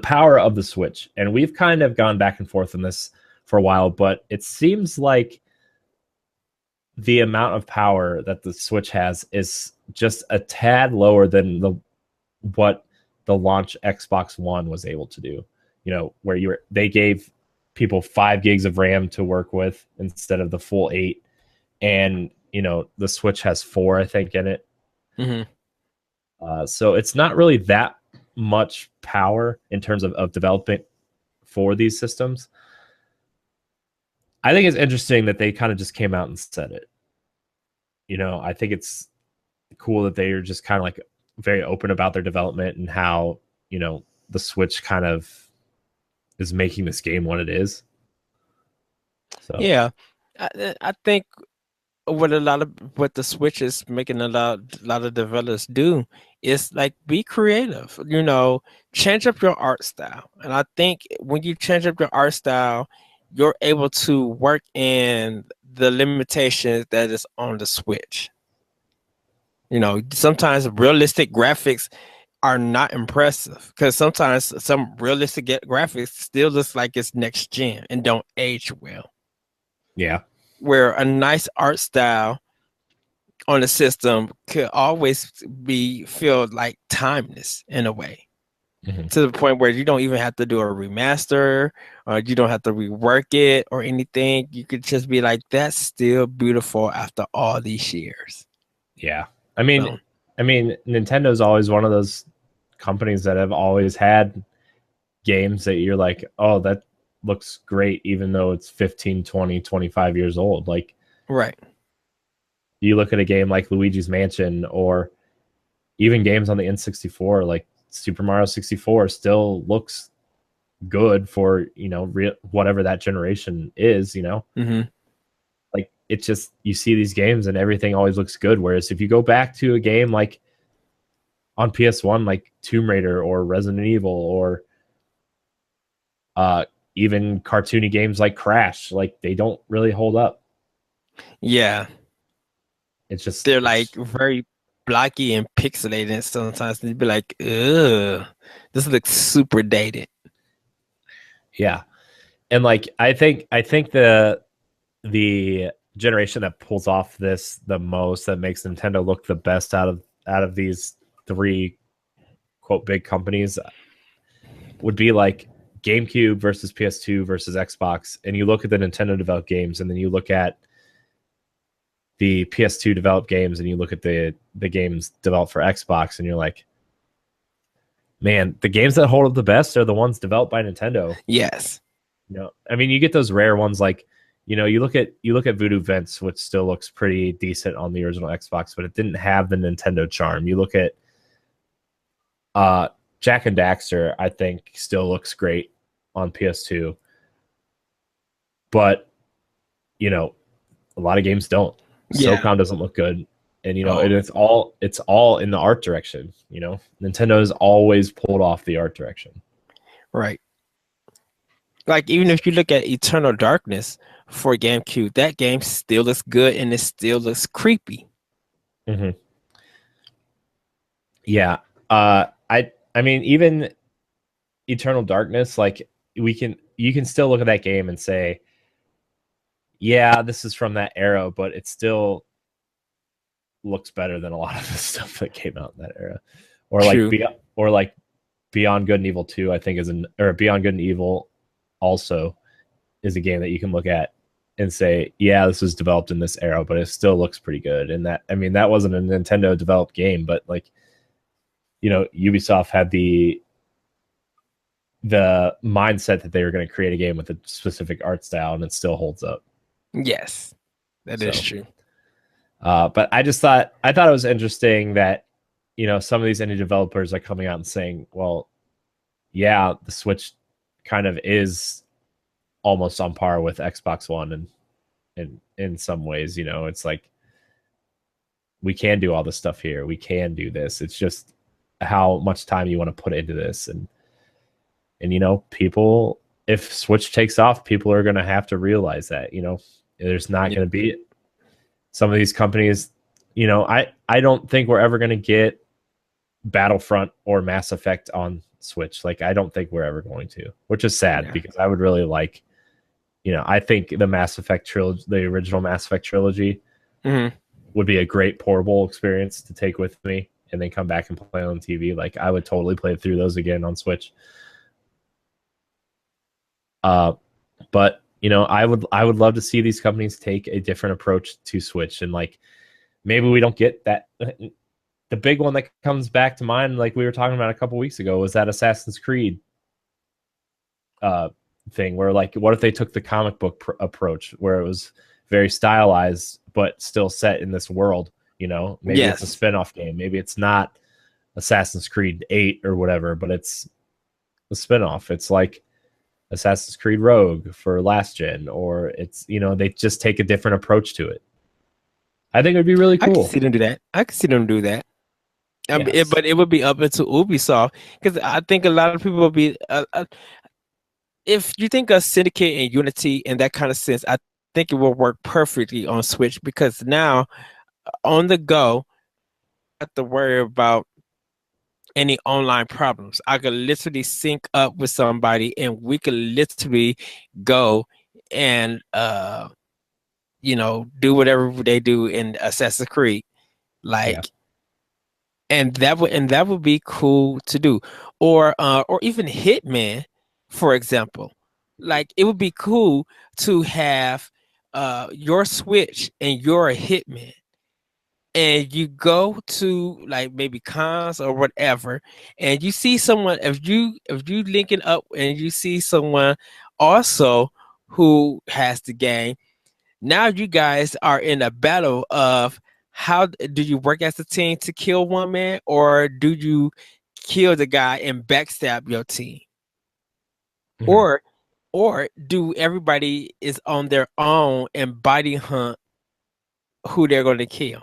power of the Switch, and we've kind of gone back and forth on this for a while, but it seems like the amount of power that the Switch has is just a tad lower than what the launch Xbox One was able to do. You know, where they gave people 5 gigs of RAM to work with instead of the full 8, and you know the Switch has 4, I think, in it. Mm-hmm. So it's not really that much power in terms of development for these systems. I think it's interesting that they kind of just came out and said it. You know, I think it's cool that they are just kind of like very open about their development and how, you know, the Switch kind of is making this game what it is. So Yeah, I think what the Switch is making a lot of developers do is like be creative. You know, change up your art style, and I think when you change up your art style, you're able to work in the limitations that is on the Switch. You know, sometimes realistic graphics are not impressive because sometimes some realistic graphics still looks like it's next gen and don't age well. yeah, Where a nice art style on the system could always feel like timeless in a way. mm-hmm. To the point where you don't even have to do a remaster or you don't have to rework it or anything. You could just be like, that's still beautiful after all these years. Yeah. I mean, Nintendo's always one of those companies that have always had games that you're like, oh, that looks great, even though it's 15, 20, 25 years old. Like, right. You look at a game like Luigi's Mansion or even games on the N64, like Super Mario 64 still looks good for, you know, whatever that generation is, you know. Mm-hmm. Like, it's just, you see these games and everything always looks good. Whereas if you go back to a game like on PS1, like Tomb Raider or Resident Evil or even cartoony games like Crash, like they don't really hold up. Yeah. It's just, they're like very blocky and pixelated, and sometimes they'd be like, ugh, this looks super dated. Yeah. And like I think the generation that pulls off this the most, that makes Nintendo look the best out of these 3 quote big companies, would be like GameCube versus PS2 versus Xbox. And you look at the Nintendo developed games, and then you look at the PS2 developed games, and you look at the games developed for Xbox, and you're like, man, the games that hold up the best are the ones developed by Nintendo. Yes. You know, I mean, you get those rare ones like, you know, you look at Voodoo Vince, which still looks pretty decent on the original Xbox, but it didn't have the Nintendo charm. You look at Jack and Daxter, I think still looks great on PS2. But, you know, a lot of games don't. Yeah. SOCOM doesn't look good. And, you know, it's all in the art direction. You know, Nintendo has always pulled off the art direction. Right. Like, even if you look at Eternal Darkness for GameCube, that game still looks good and it still looks creepy. Mm-hmm. Yeah. I mean, even Eternal Darkness, like you can still look at that game and say, yeah, this is from that era, but it still looks better than a lot of the stuff that came out in that era. Or like Beyond Good and Evil 2, I think or Beyond Good and Evil also is a game that you can look at and say, yeah, this was developed in this era, but it still looks pretty good. And that, I mean, that wasn't a Nintendo developed game, but like, you know, Ubisoft had the the mindset that they were going to create a game with a specific art style, and it still holds up. Yes, that is true. But I thought it was interesting that, you know, some of these indie developers are coming out and saying, well, yeah, the Switch kind of is almost on par with Xbox One, and in some ways, you know, it's like we can do all this stuff here. We can do this. It's just how much time you want to put into this. And you know, people, if Switch takes off, people are going to have to realize that, you know, there's not going to be some of these companies, you know, I don't think we're ever going to get Battlefront or Mass Effect on Switch. Like, I don't think we're ever going to, which is sad because I would really like, you know, I think the Mass Effect trilogy, the original Mass Effect trilogy, would be a great portable experience to take with me and then come back and play on TV. Like, I would totally play through those again on Switch. But you know, I would love to see these companies take a different approach to Switch, and like maybe we don't get that. The big one that comes back to mind, like we were talking about a couple weeks ago, was that Assassin's Creed thing, where like, what if they took the comic book approach, where it was very stylized but still set in this world? You know, maybe it's a spin-off game. Maybe it's not Assassin's Creed 8 or whatever, but it's a spin-off. It's like Assassin's Creed Rogue for last gen, or it's, you know, they just take a different approach to it. I think it would be really cool. I can see them do that. But it would be up into Ubisoft, because I think a lot of people will be. If you think of Syndicate and Unity in that kind of sense, I think it will work perfectly on Switch, because now on the go, I have to worry about any online problems. I could literally sync up with somebody and we could literally go and you know, do whatever they do in Assassin's Creed, like, and that would be cool to do. Or even Hitman, for example. Like, it would be cool to have your Switch and you're a Hitman, and you go to like maybe cons or whatever, and you see someone, if you linking up and you see someone also who has the game, now you guys are in a battle of how do you work as a team to kill one man, or do you kill the guy and backstab your team? Or do everybody is on their own and body hunt who they're going to kill?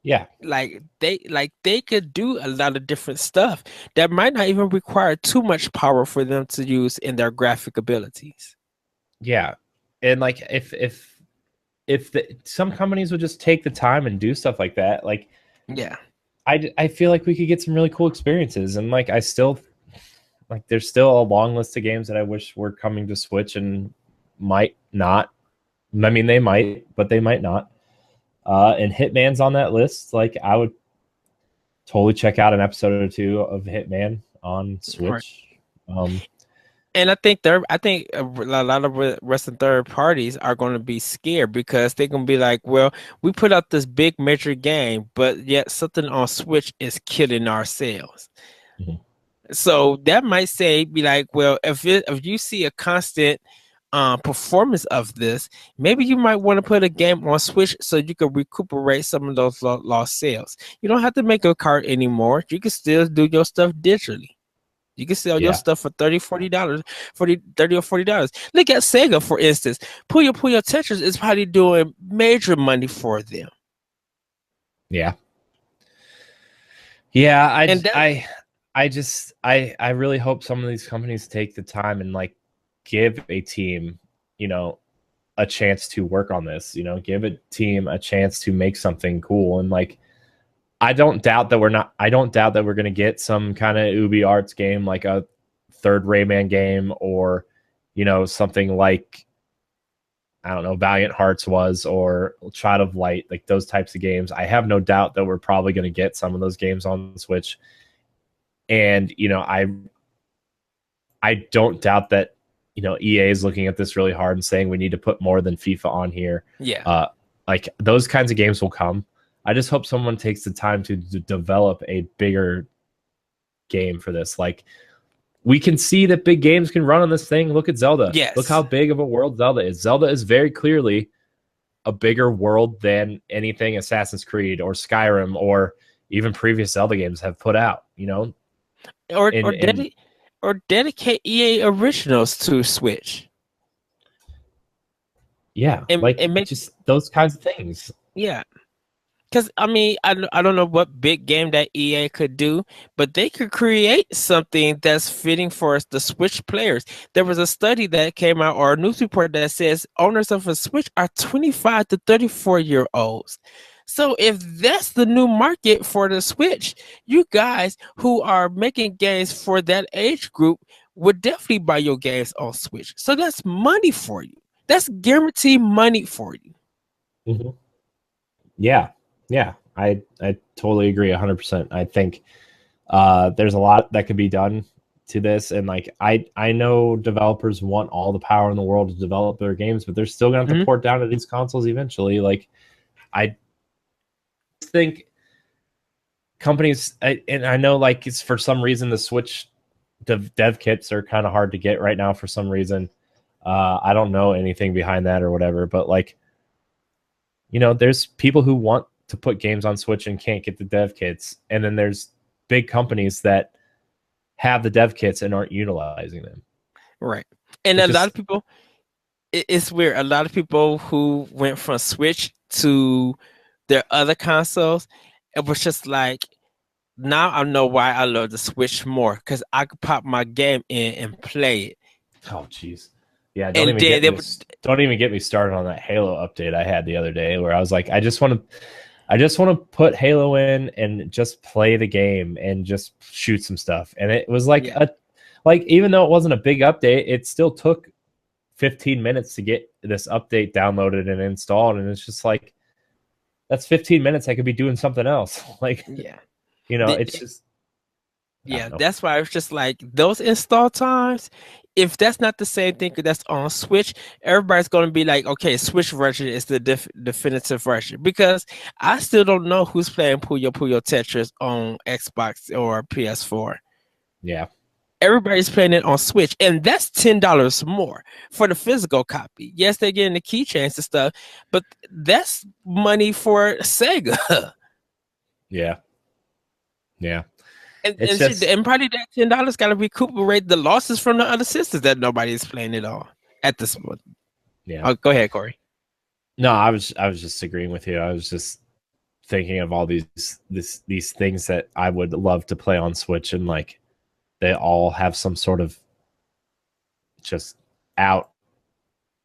Yeah. Like they could do a lot of different stuff that might not even require too much power for them to use in their graphic abilities. Yeah. And like if some companies would just take the time and do stuff like that, like, yeah, I feel like we could get some really cool experiences. And like, I still, like, there's still a long list of games that I wish were coming to Switch and might not. I mean, they might, but they might not. And Hitman's on that list. Like, I would totally check out an episode or two of Hitman on Switch. Right. And I think a lot of Western third parties are going to be scared, because they're going to be like, well, we put out this big major game, but yet something on Switch is killing our sales. So that might be like, well, if you see a constant performance of this, maybe you might want to put a game on Switch so you can recuperate some of those lost sales. You don't have to make a cart anymore. You can still do your stuff digitally. You can sell your stuff for $30 or $40. Look at Sega, for instance. Puyo Tetris is probably doing major money for them. Yeah. I really hope some of these companies take the time and like give a team, you know, a chance to work on this, you know, give a team a chance to make something cool. And like, I don't doubt that we're going to get some kind of Ubi Arts game, like a third Rayman game, or, you know, something like, I don't know, Valiant Hearts was, or Child of Light, like those types of games. I have no doubt that we're probably going to get some of those games on the Switch. And, you know, I don't doubt that, you know, EA is looking at this really hard and saying we need to put more than FIFA on here. Yeah. Like, those kinds of games will come. I just hope someone takes the time to develop a bigger game for this. Like we can see that big games can run on this thing. Look at Zelda. Yes. Look how big of a world Zelda is. Zelda is very clearly a bigger world than anything Assassin's Creed or Skyrim or even previous Zelda games have put out, you know? Or dedicate EA originals to Switch. Yeah, and make just those kinds of things. Yeah. Because, I mean, I don't know what big game that EA could do, but they could create something that's fitting for the Switch players. There was a study that came out, or a news report that says owners of a Switch are 25 to 34-year-olds. So if that's the new market for the Switch, you guys who are making games for that age group would definitely buy your games on Switch. So that's money for you. That's guaranteed money for you. Mm-hmm. Yeah, I totally agree 100%. I think there's a lot that could be done to this, and like I know developers want all the power in the world to develop their games, but they're still gonna have to port down to these consoles eventually. Like I think companies, and I know like it's for some reason the Switch dev kits are kind of hard to get right now for some reason. I don't know anything behind that or whatever, but like, you know, there's people who want to put games on Switch and can't get the dev kits. And then there's big companies that have the dev kits and aren't utilizing them. Right. And a lot of people, it's weird. A lot of people who went from Switch to their other consoles, it was just like, now I know why I love the Switch more, because I could pop my game in and play it. Oh, jeez. Yeah, don't even get me started on that Halo update I had the other day, where I was like, I just want to put Halo in and just play the game and just shoot some stuff. And it was like even though it wasn't a big update, it still took 15 minutes to get this update downloaded and installed. And it's just like, that's 15 minutes I could be doing something else. Like, you know, it's just. Yeah, that's why it's just like those install times. If that's not the same thing that's on Switch, everybody's going to be like, okay, Switch version is the definitive version. Because I still don't know who's playing Puyo Puyo Tetris on Xbox or PS4. Yeah. Everybody's playing it on Switch, and that's $10 more for the physical copy. Yes, they're getting the keychains and stuff, but that's money for Sega. Yeah. Yeah. And probably that $10 got to recuperate the losses from the other systems that nobody is playing it on at this point. Yeah. Oh, go ahead, Corey. No, I was just agreeing with you. I was just thinking of all these things that I would love to play on Switch, and like they all have some sort of just out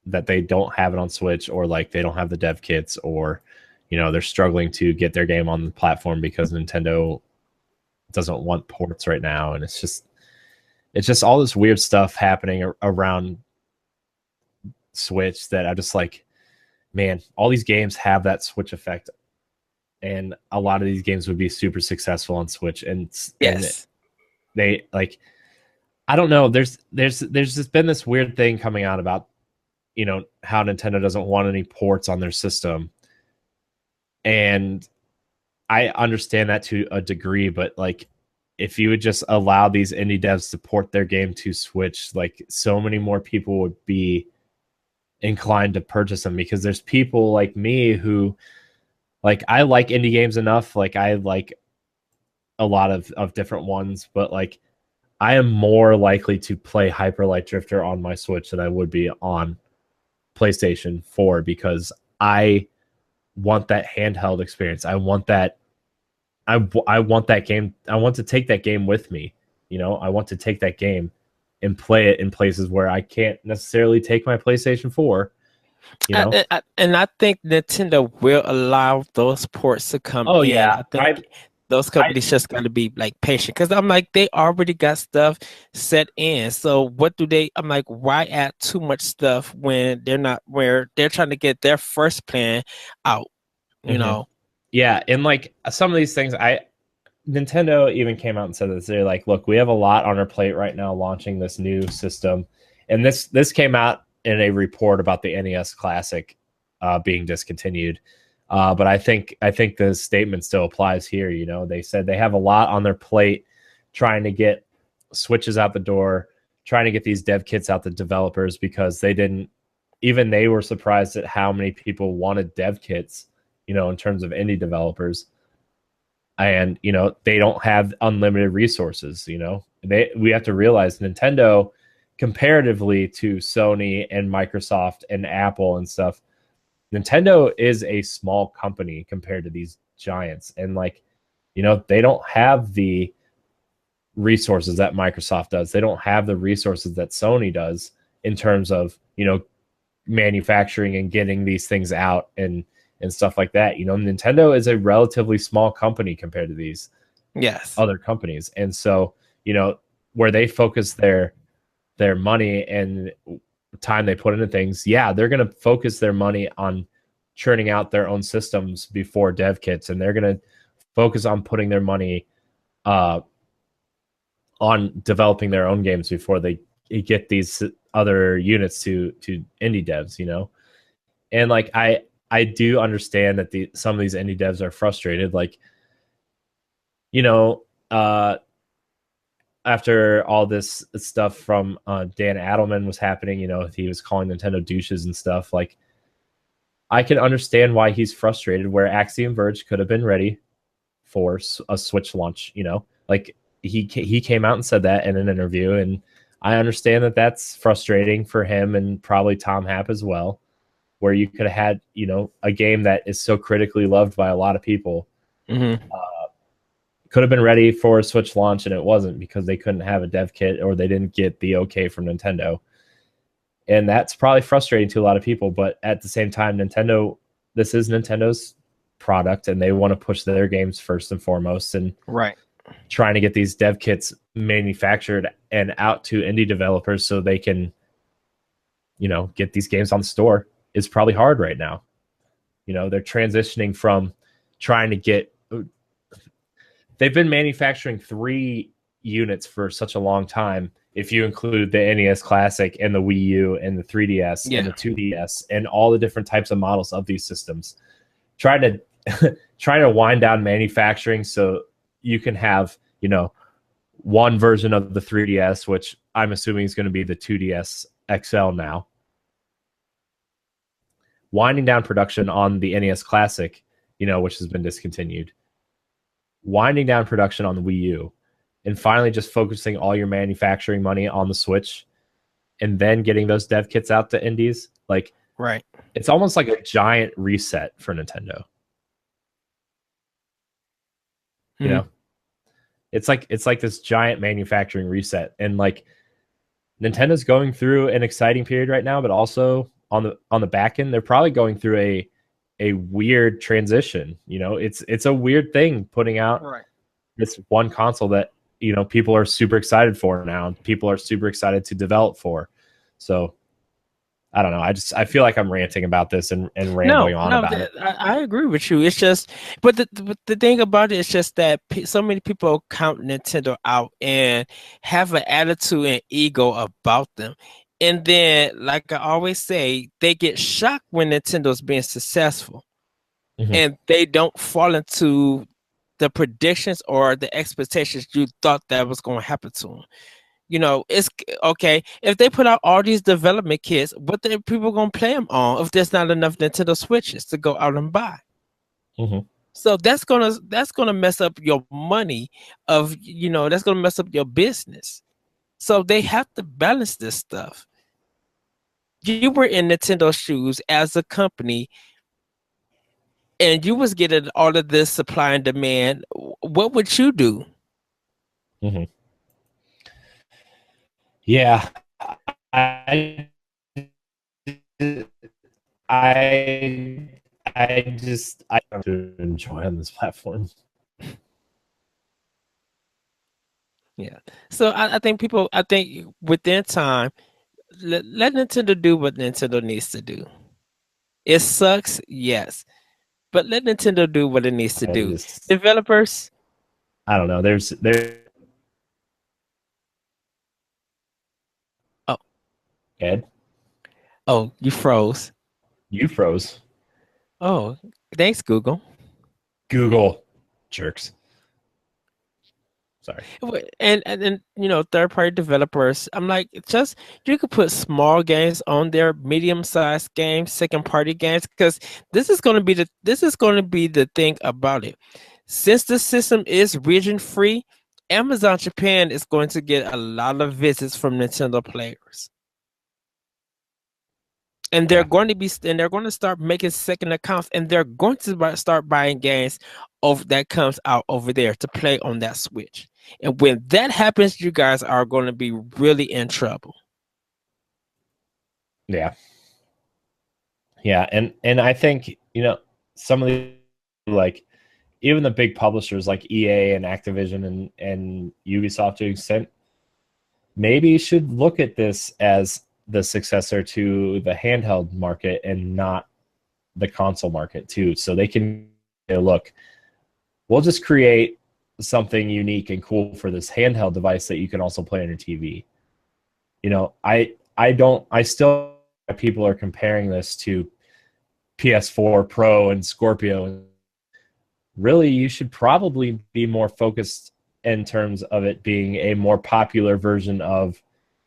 that they don't have it on Switch, or like they don't have the dev kits, or you know, they're struggling to get their game on the platform because Nintendo doesn't want ports right now. And it's just all this weird stuff happening around Switch that I'm just like, man, all these games have that Switch effect, and a lot of these games would be super successful on Switch. And they like, I don't know, there's just been this weird thing coming out about, you know, how Nintendo doesn't want any ports on their system, and I understand that to a degree, but like, if you would just allow these indie devs to port their game to Switch, like so many more people would be inclined to purchase them, because there's people like me who, like, I like indie games enough. Like, I like a lot of different ones, but like, I am more likely to play Hyper Light Drifter on my Switch than I would be on PlayStation 4, because I want that handheld experience. I want that. I want that game. I want to take that game with me. You know, I want to take that game and play it in places where I can't necessarily take my PlayStation 4. You know, and I think Nintendo will allow those ports to come in. Yeah, I think those companies just got to be like patient, because I'm like, they already got stuff set in. So what do they? I'm like, why add too much stuff when they're not, where they're trying to get their first plan out? You know. Yeah, and like some of these things, Nintendo even came out and said this. They're like, look, we have a lot on our plate right now launching this new system. And this came out in a report about the NES Classic being discontinued. But I think the statement still applies here. You know, they said they have a lot on their plate trying to get Switches out the door, trying to get these dev kits out to developers because they were surprised at how many people wanted dev kits, in terms of indie developers. And, they don't have unlimited resources, we have to realize Nintendo, comparatively to Sony and Microsoft and Apple and stuff, Nintendo is a small company compared to these giants. And they don't have the resources that Microsoft does. They don't have the resources that Sony does in terms of, manufacturing and getting these things out and stuff like that. Nintendo is a relatively small company compared to these other companies. And so, where they focus their money and time they put into things, they're going to focus their money on churning out their own systems before dev kits, and they're going to focus on putting their money on developing their own games before they get these other units to indie devs, and I do understand that some of these indie devs are frustrated, after all this stuff from Dan Adelman was happening, he was calling Nintendo douches and stuff. I can understand why he's frustrated, where Axiom Verge could have been ready for a Switch launch. He came out and said that in an interview, and I understand that that's frustrating for him and probably Tom Happ as well, where you could have had, a game that is so critically loved by a lot of people. Mm-hmm. Could have been ready for a Switch launch, and it wasn't because they couldn't have a dev kit or they didn't get the okay from Nintendo. And that's probably frustrating to a lot of people. But at the same time, this is Nintendo's product, and they want to push their games first and foremost. And trying to get these dev kits manufactured and out to indie developers so they can, get these games on the store is probably hard right now. They're transitioning from trying to get. They've been manufacturing 3 units for such a long time. If you include the NES Classic and the Wii U and the 3DS and the 2DS and all the different types of models of these systems, trying to wind down manufacturing so you can have, one version of the 3DS, which I'm assuming is going to be the 2DS XL now. Winding down production on the NES Classic, which has been discontinued. Winding down production on the Wii U, and finally just focusing all your manufacturing money on the Switch, and then getting those dev kits out to indies. It's almost like a giant reset for Nintendo. It's like this giant manufacturing reset, and Nintendo's going through an exciting period right now, but also on the back end, they're probably going through a weird transition. It's a weird thing putting out this one console that people are super excited for now, and people are super excited to develop for. So I don't know. I feel like I'm ranting about this and rambling on about it. I agree with you. It's just, but the thing about it is just that so many people count Nintendo out and have an attitude and ego about them. And then, like I always say, they get shocked when Nintendo's being successful, and they don't fall into the predictions or the expectations you thought that was going to happen to them. It's okay if they put out all these development kits. What the people gonna play them on if there's not enough Nintendo Switches to go out and buy? So that's gonna mess up your money. That's gonna mess up your business. So they have to balance this stuff. You were in Nintendo's shoes as a company, and you was getting all of this supply and demand. What would you do? Yeah, I don't enjoy on this platform. Yeah. So I think within time, let Nintendo do what Nintendo needs to do. It sucks, yes, but let Nintendo do what it needs to do. Developers, I don't know. There's Oh. Ed? Oh, you froze. You froze. Oh, thanks, Google. Google. Jerks. Sorry. And you know, third party developers. I'm like, just you could put small games on there, medium sized games, second party games, because this is going to be the thing about it. Since the system is region free, Amazon Japan is going to get a lot of visits from Nintendo players. And they're Yeah. going to start making second accounts, and they're going to start buying games of that comes out over there to play on that Switch. And when that happens, you guys are going to be really in trouble. Yeah. Yeah, and I think, you know, some of the, like, even the big publishers like EA and Activision and Ubisoft to an extent maybe should look at this as the successor to the handheld market and not the console market too. So they can look, we'll just create something unique and cool for this handheld device that you can also play on your TV. You know, I still, people are comparing this to PS4 Pro and Scorpio. Really, you should probably be more focused in terms of it being a more popular version of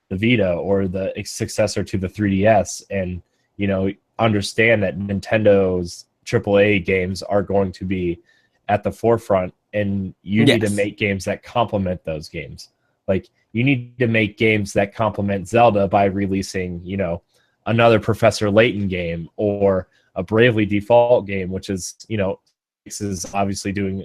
the Vita or the successor to the 3DS, and, you know, understand that Nintendo's AAA games are going to be at the forefront, and you need to make games that complement those games. Like, you need to make games that complement Zelda by releasing, you know, another Professor Layton game or a Bravely Default game, which is, you know, is obviously doing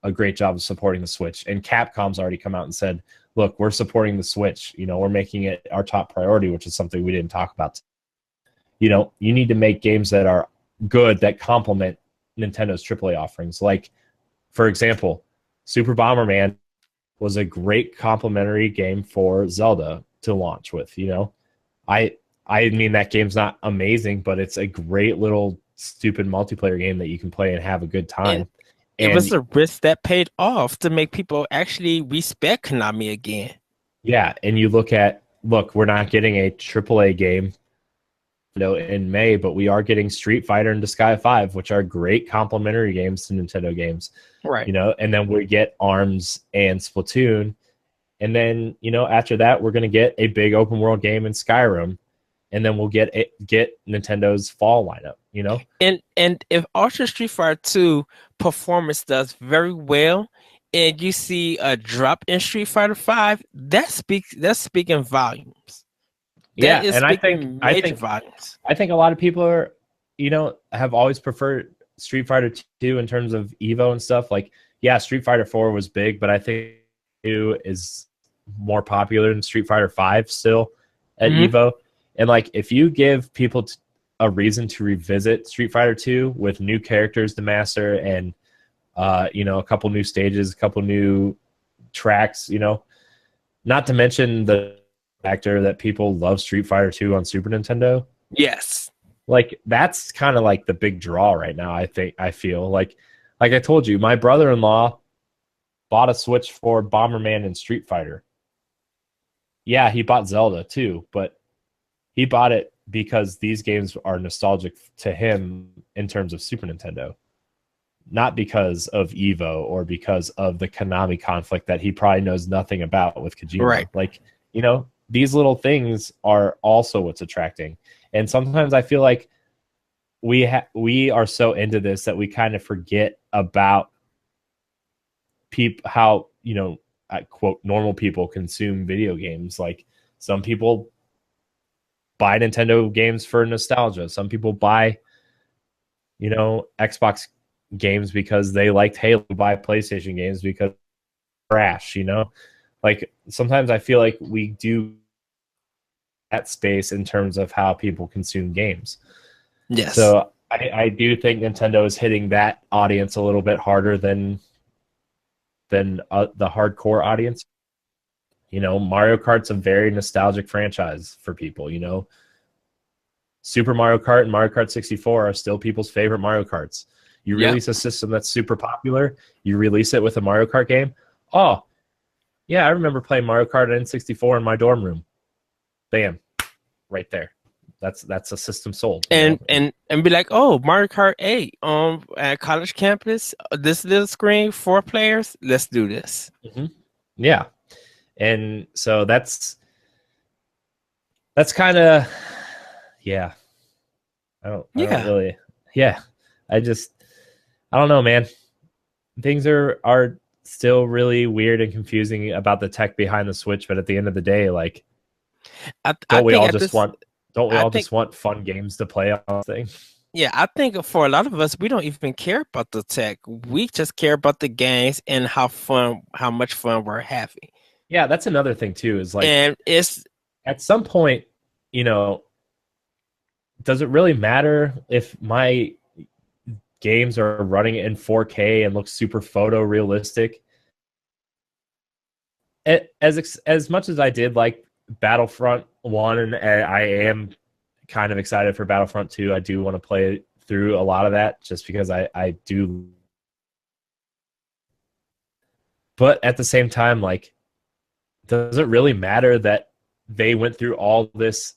a great job of supporting the Switch. And Capcom's already come out and said, look, we're supporting the Switch. You know, we're making it our top priority, which is something we didn't talk about. You know, you need to make games that are good, that complement Nintendo's AAA offerings. Like, for example, Super Bomberman was a great complementary game for Zelda to launch with. You know, I mean, that game's not amazing, but it's a great little stupid multiplayer game that you can play and have a good time. And it was a risk that paid off to make people actually respect Konami again. Yeah, and you look, we're not getting a AAA game, you know, in May, but we are getting Street Fighter and Disgaea 5, which are great complementary games to Nintendo games. Right. You know, and then we get ARMS and Splatoon. And then, you know, after that, we're going to get a big open world game in Skyrim. And then we'll get Nintendo's fall lineup, you know? And if Ultra Street Fighter 2 performance does very well, and you see a drop in Street Fighter 5, that's speaking volumes. Yeah, and I think volumes. I think a lot of people are, you know, have always preferred Street Fighter 2 in terms of Evo and stuff. Like, yeah, Street Fighter 4 was big, but I think 2 is more popular than Street Fighter 5 still at Evo. And, like, if you give people a reason to revisit Street Fighter 2 with new characters to master and, you know, a couple new stages, a couple new tracks, you know, not to mention the factor that people love Street Fighter 2 on Super Nintendo. Yes. Like, that's kind of like the big draw right now, I feel. Like I told you, my brother-in-law bought a Switch for Bomberman and Street Fighter. Yeah, he bought Zelda too, but he bought it because these games are nostalgic to him in terms of Super Nintendo, not because of Evo or because of the Konami conflict that he probably knows nothing about with Kojima. Right. Like, you know, these little things are also what's attracting. And sometimes I feel like we are so into this that we kind of forget about how, you know, quote, normal people consume video games. Like, some people buy Nintendo games for nostalgia. Some people buy, you know, Xbox games because they liked Halo, buy PlayStation games because trash, you know? Like, sometimes I feel like we do that space in terms of how people consume games. Yes. So I do think Nintendo is hitting that audience a little bit harder than the hardcore audience. You know, Mario Kart's a very nostalgic franchise for people, you know. Super Mario Kart and Mario Kart 64 are still people's favorite Mario Karts. You release a system that's super popular, you release it with a Mario Kart game. Oh, yeah, I remember playing Mario Kart N64 in my dorm room. Bam, right there. That's a system sold. And be like, oh, Mario Kart 8 at college campus, this little screen, 4 players, let's do this. Mm-hmm. Yeah. And so that's kind of, yeah. I don't Yeah. really, yeah. I just, I don't know, man. Things are still really weird and confusing about the tech behind the Switch, but at the end of the day, like, I think at this don't we I all think just want fun games to play on this thing? yeah, I think for a lot of us we don't even care about the tech. We just care about the games and how much fun we're having. Yeah, that's another thing too, is like And it's at some point, you know, does it really matter if my games are running in 4K and look super photorealistic? As much as I did like Battlefront 1 and I am kind of excited for Battlefront 2, I do want to play through a lot of that just because I do. But at the same time, like, does it really matter that they went through all this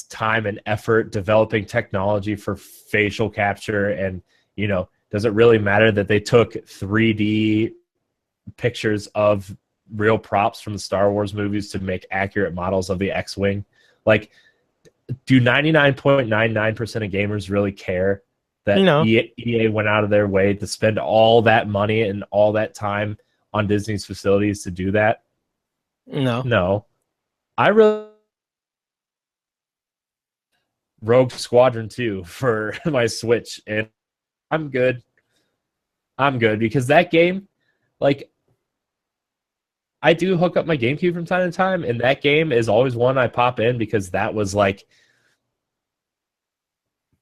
time and effort developing technology for facial capture? And does it really matter that they took 3D pictures of real props from the Star Wars movies to make accurate models of the X-Wing? Like, do 99.99% of gamers really care you that know, EA went out of their way to spend all that money and all that time on Disney's facilities to do that? no. No. I really Rogue Squadron 2 for my Switch, and I'm good. I'm good because that game, like, I do hook up my GameCube from time to time, and that game is always one I pop in because that was like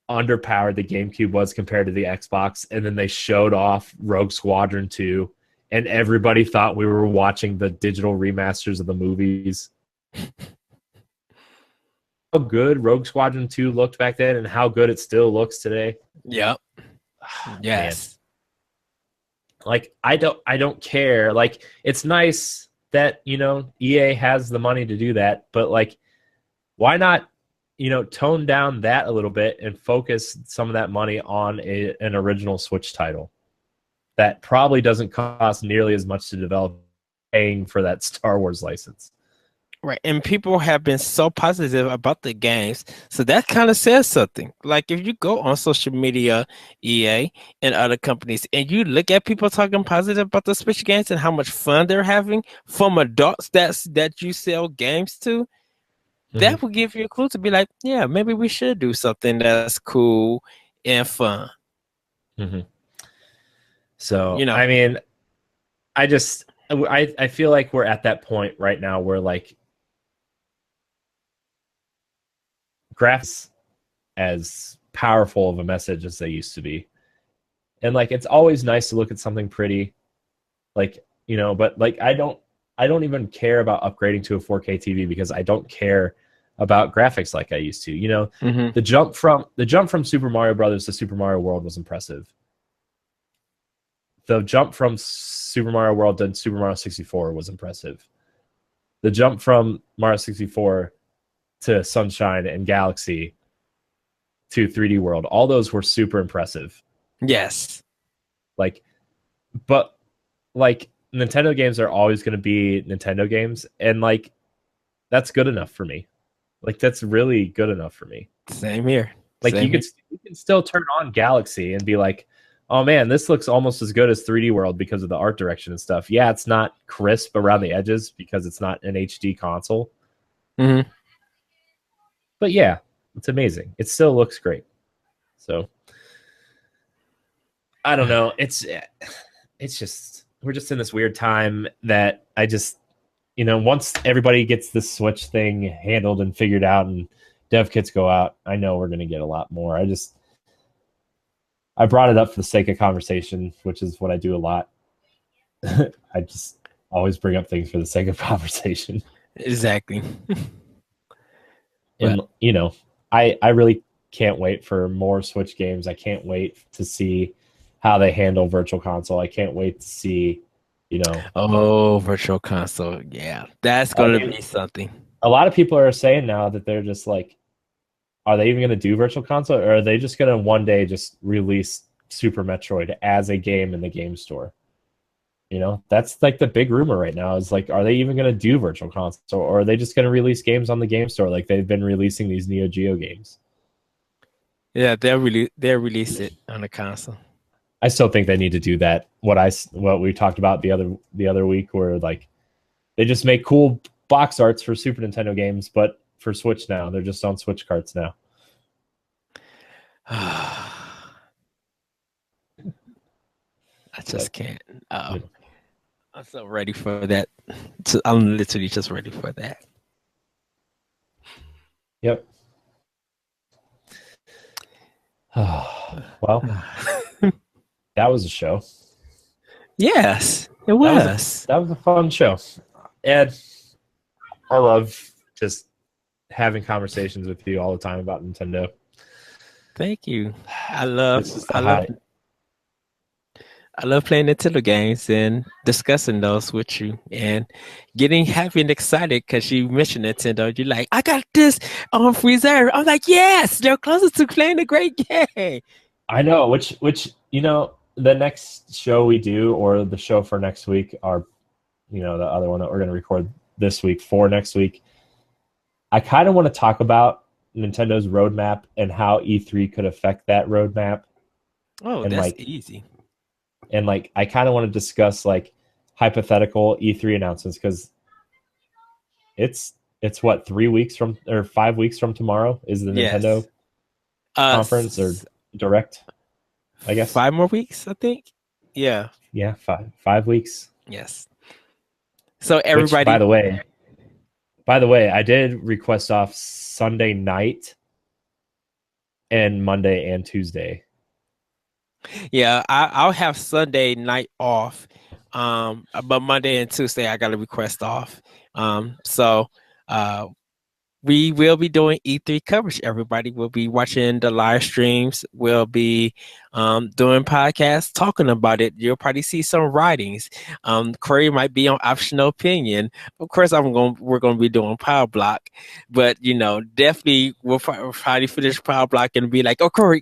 underpowered the GameCube was compared to the Xbox, and then they showed off Rogue Squadron 2, and everybody thought we were watching the digital remasters of the movies. How good Rogue Squadron 2 looked back then and how good it still looks today. Yep. Man. Yes. Like, I don't care. Like, it's nice that, EA has the money to do that, but like, why not, tone down that a little bit and focus some of that money on an original Switch title that probably doesn't cost nearly as much to develop, paying for that Star Wars license. Right. And people have been so positive about the games. So that kind of says something. Like if you go on social media, EA and other companies, and you look at people talking positive about the Switch games and how much fun they're having from adults that you sell games to, that will give you a clue to be like, yeah, maybe we should do something that's cool and fun. Mm-hmm. So, You know, I mean, I feel like we're at that point right now where like graphics as powerful of a message as they used to be. And like, it's always nice to look at something pretty, like, but like, I don't even care about upgrading to a 4K TV because I don't care about graphics like I used to. mm-hmm. The jump from Super Mario Brothers to Super Mario World was impressive. The jump from Super Mario World to Super Mario 64 was impressive. The jump from Mario 64 to Sunshine and Galaxy to 3D World, all those were super impressive. Yes. Like, but like, Nintendo games are always going to be Nintendo games, and like, that's good enough for me. Like, that's really good enough for me. Same here. Like, Same you can still turn on Galaxy and be like, oh man, this looks almost as good as 3D World because of the art direction and stuff. Yeah, it's not crisp around the edges because it's not an HD console. Mm-hmm. But yeah, it's amazing. It still looks great. So I don't know. It's just, we're just in this weird time that I just, once everybody gets this Switch thing handled and figured out and dev kits go out, I know we're going to get a lot more. I brought it up for the sake of conversation, which is what I do a lot. I just always bring up things for the sake of conversation. Exactly. And, I really can't wait for more Switch games. I can't wait to see how they handle Virtual Console. I can't wait to see, Oh, Virtual Console. Yeah, that's going to be something. A lot of people are saying now that they're just like, are they even going to do Virtual Console, or are they just going to one day just release Super Metroid as a game in the game store? You know, that's like the big rumor right now is like, are they even going to do virtual console, or are they just going to release games on the game store like they've been releasing these Neo Geo games? Yeah, they'll release it on the console. I still think they need to do that. What we talked about the other week, where like they just make cool box arts for Super Nintendo games, but for Switch now, they're just on Switch carts now. I just can't. I'm so ready for that. I'm literally just ready for that. Yep. Well, that was a show. Yes, it was. That was a fun show. Ed, I love just having conversations with you all the time about Nintendo. Thank you. I love playing Nintendo games and discussing those with you and getting happy and excited because you mentioned Nintendo. You're like, I got this on reserve. I'm like, yes, they're closer to playing a great game. I know, which you know, the next show we do, or the show for next week, are, you know, the other one that we're going to record this week for next week. I kind of want to talk about Nintendo's roadmap and how E3 could affect that roadmap. Oh, and that's like, easy. And like, I kind of want to discuss like hypothetical E3 announcements, because it's what, 3 weeks from, or 5 weeks from tomorrow is the Nintendo conference or direct, I guess. 5 more weeks, I think. Yeah. Yeah, 5 weeks. Yes. So everybody. Which, by the way, I did request off Sunday night and Monday and Tuesday. Yeah, I'll have Sunday night off, but Monday and Tuesday I got a request off. So we will be doing E3 coverage. Everybody will be watching the live streams. We'll be doing podcasts talking about it. You'll probably see some writings. Corey might be on optional opinion. Of course, we're gonna be doing Pow Block, but you know, definitely we'll probably finish Pow Block and be like, oh, Corey,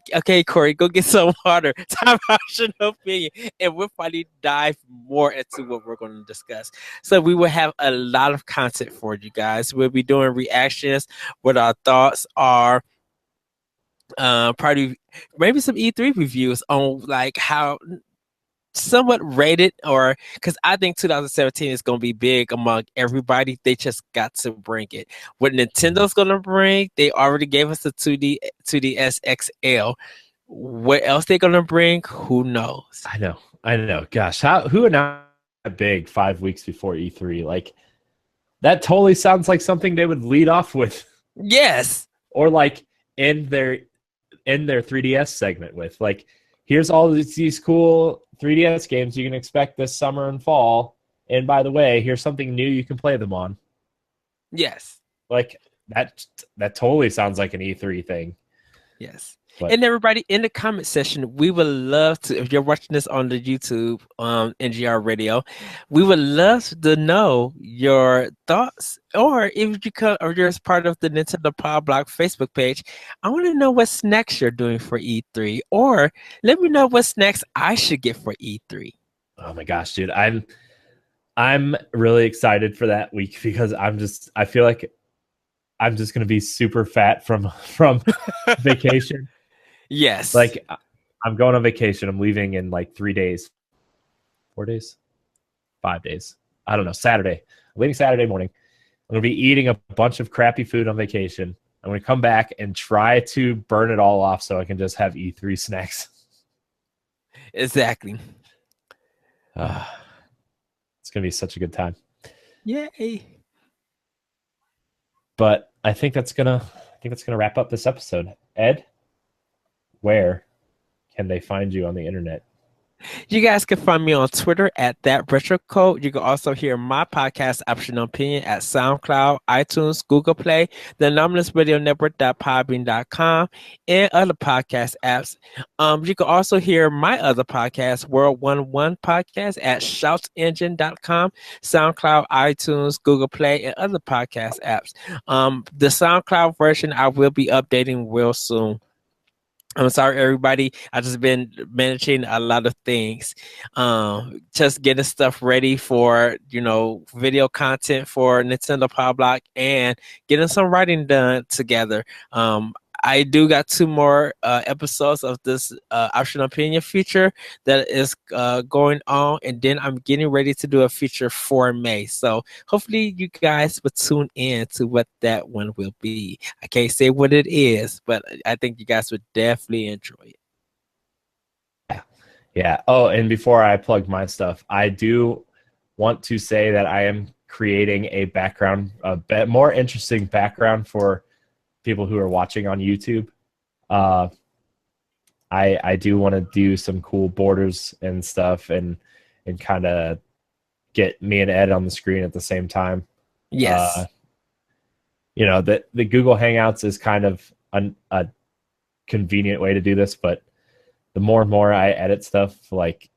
go get some water. Time optional opinion, and we'll probably dive more into what we're going to discuss. So we will have a lot of content for you guys. We'll be doing reactions, what our thoughts are. Probably maybe some E3 reviews on like how somewhat rated, or because I think 2017 is going to be big among everybody. They just got to bring it. What Nintendo's going to bring, they already gave us the 2DS XL. What else they're going to bring, who knows? I know. Gosh, who announced that big 5 weeks before E3? Like, that totally sounds like something they would lead off with. Yes. Or like in their 3DS segment with, like, here's all these cool 3DS games you can expect this summer and fall. And by the way, here's something new you can play them on. Yes. Like, that totally sounds like an E3 thing. Yes. But, and everybody in the comment section, we would love to, if you're watching this on the YouTube, NGR Radio, we would love to know your thoughts, or if you could, or you're part of the Nintendo Pow Block Facebook page, I want to know what snacks you're doing for E3, or let me know what snacks I should get for E3. Oh my gosh, dude. I'm really excited for that week, because I feel like I'm just going to be super fat from vacation. Yes. Like, I'm going on vacation. I'm leaving in like 3 days. 4 days? 5 days. I don't know. Saturday. I'm leaving Saturday morning. I'm going to be eating a bunch of crappy food on vacation. I'm going to come back and try to burn it all off so I can just have E3 snacks. Exactly. It's going to be such a good time. Yay. But I think that's going to wrap up this episode. Ed, where can they find you on the internet? You guys can find me on Twitter at @ThatRetroCode. You can also hear my podcast, Optional Opinion, at SoundCloud, iTunes, Google Play, the Anomalous Radio Network.podbean.com, and other podcast apps. You can also hear my other podcast, World 101 Podcast, at ShoutsEngine.com, SoundCloud, iTunes, Google Play, and other podcast apps. The SoundCloud version I will be updating real soon. I'm sorry, everybody. I just been managing a lot of things. Just getting stuff ready for, video content for Nintendo Pow Block and getting some writing done together. I do got 2 more episodes of this optional opinion feature that is going on, and then I'm getting ready to do a feature for May. So hopefully you guys will tune in to what that one will be. I can't say what it is, but I think you guys would definitely enjoy it. Yeah. Oh, and before I plug my stuff, I do want to say that I am creating a bit more interesting background for people who are watching on YouTube. I do want to do some cool borders and stuff, and kind of get me and Ed on the screen at the same time. Yes. The Google Hangouts is kind of a convenient way to do this, but the more and more I edit stuff, like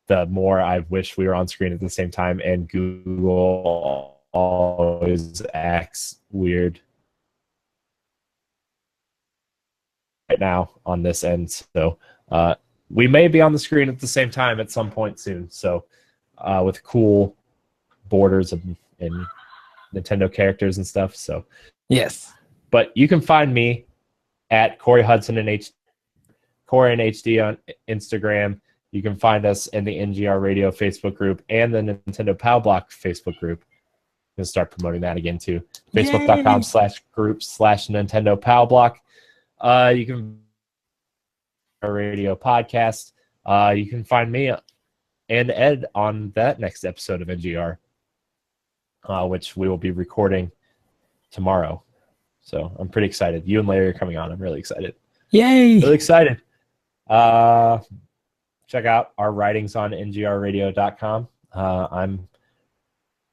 the more I wish we were on screen at the same time, and Google always acts weird right now on this end. So we may be on the screen at the same time at some point soon. So with cool borders and Nintendo characters and stuff. So yes. But you can find me at Corey Hudson and Corey and HD on Instagram. You can find us in the NGR Radio Facebook group and the Nintendo Pow Block Facebook group. I'm going to start promoting that again too. Facebook.com/group/Nintendo Pow Block. You can our radio podcast. You can find me and Ed on that next episode of NGR, which we will be recording tomorrow. So I'm pretty excited. You and Larry are coming on. I'm really excited. Yay! Really excited. Check out our writings on ngrradio.com.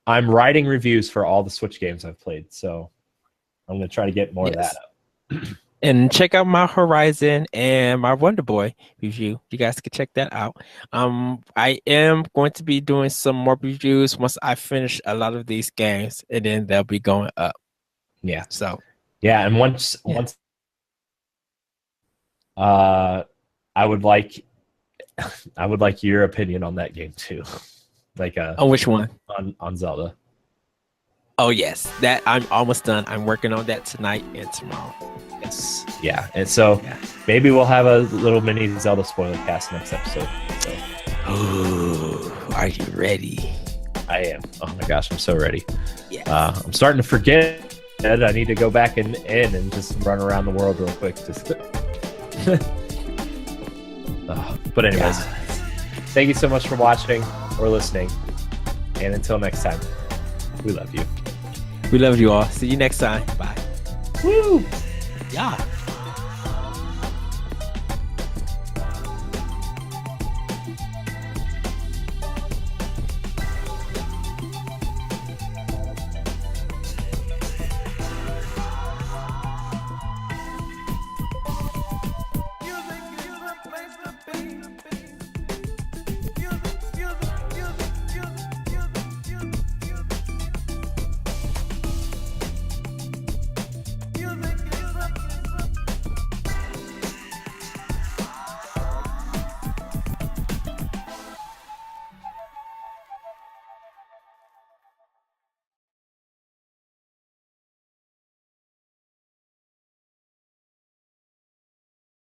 I'm writing reviews for all the Switch games I've played, so I'm going to try to get more of that up. And check out my Horizon and my Wonder Boy review. You guys can check that out. I am going to be doing some more reviews once I finish a lot of these games, and then they'll be going up. Yeah. So. Yeah, and once I would like your opinion on that game too. Like on which one? On Zelda. Oh yes, that I'm almost done. I'm working on that tonight and tomorrow. Yes. Yeah. And so maybe we'll have a little mini Zelda spoiler cast next episode. So. Ooh, are you ready? I am. Oh my gosh, I'm so ready. Yes. I'm starting to forget that I need to go back in and just run around the world real quick. But anyways, thank you so much for watching or listening. And until next time, we love you. We love you all. See you next time. Bye. Woo! Yeah.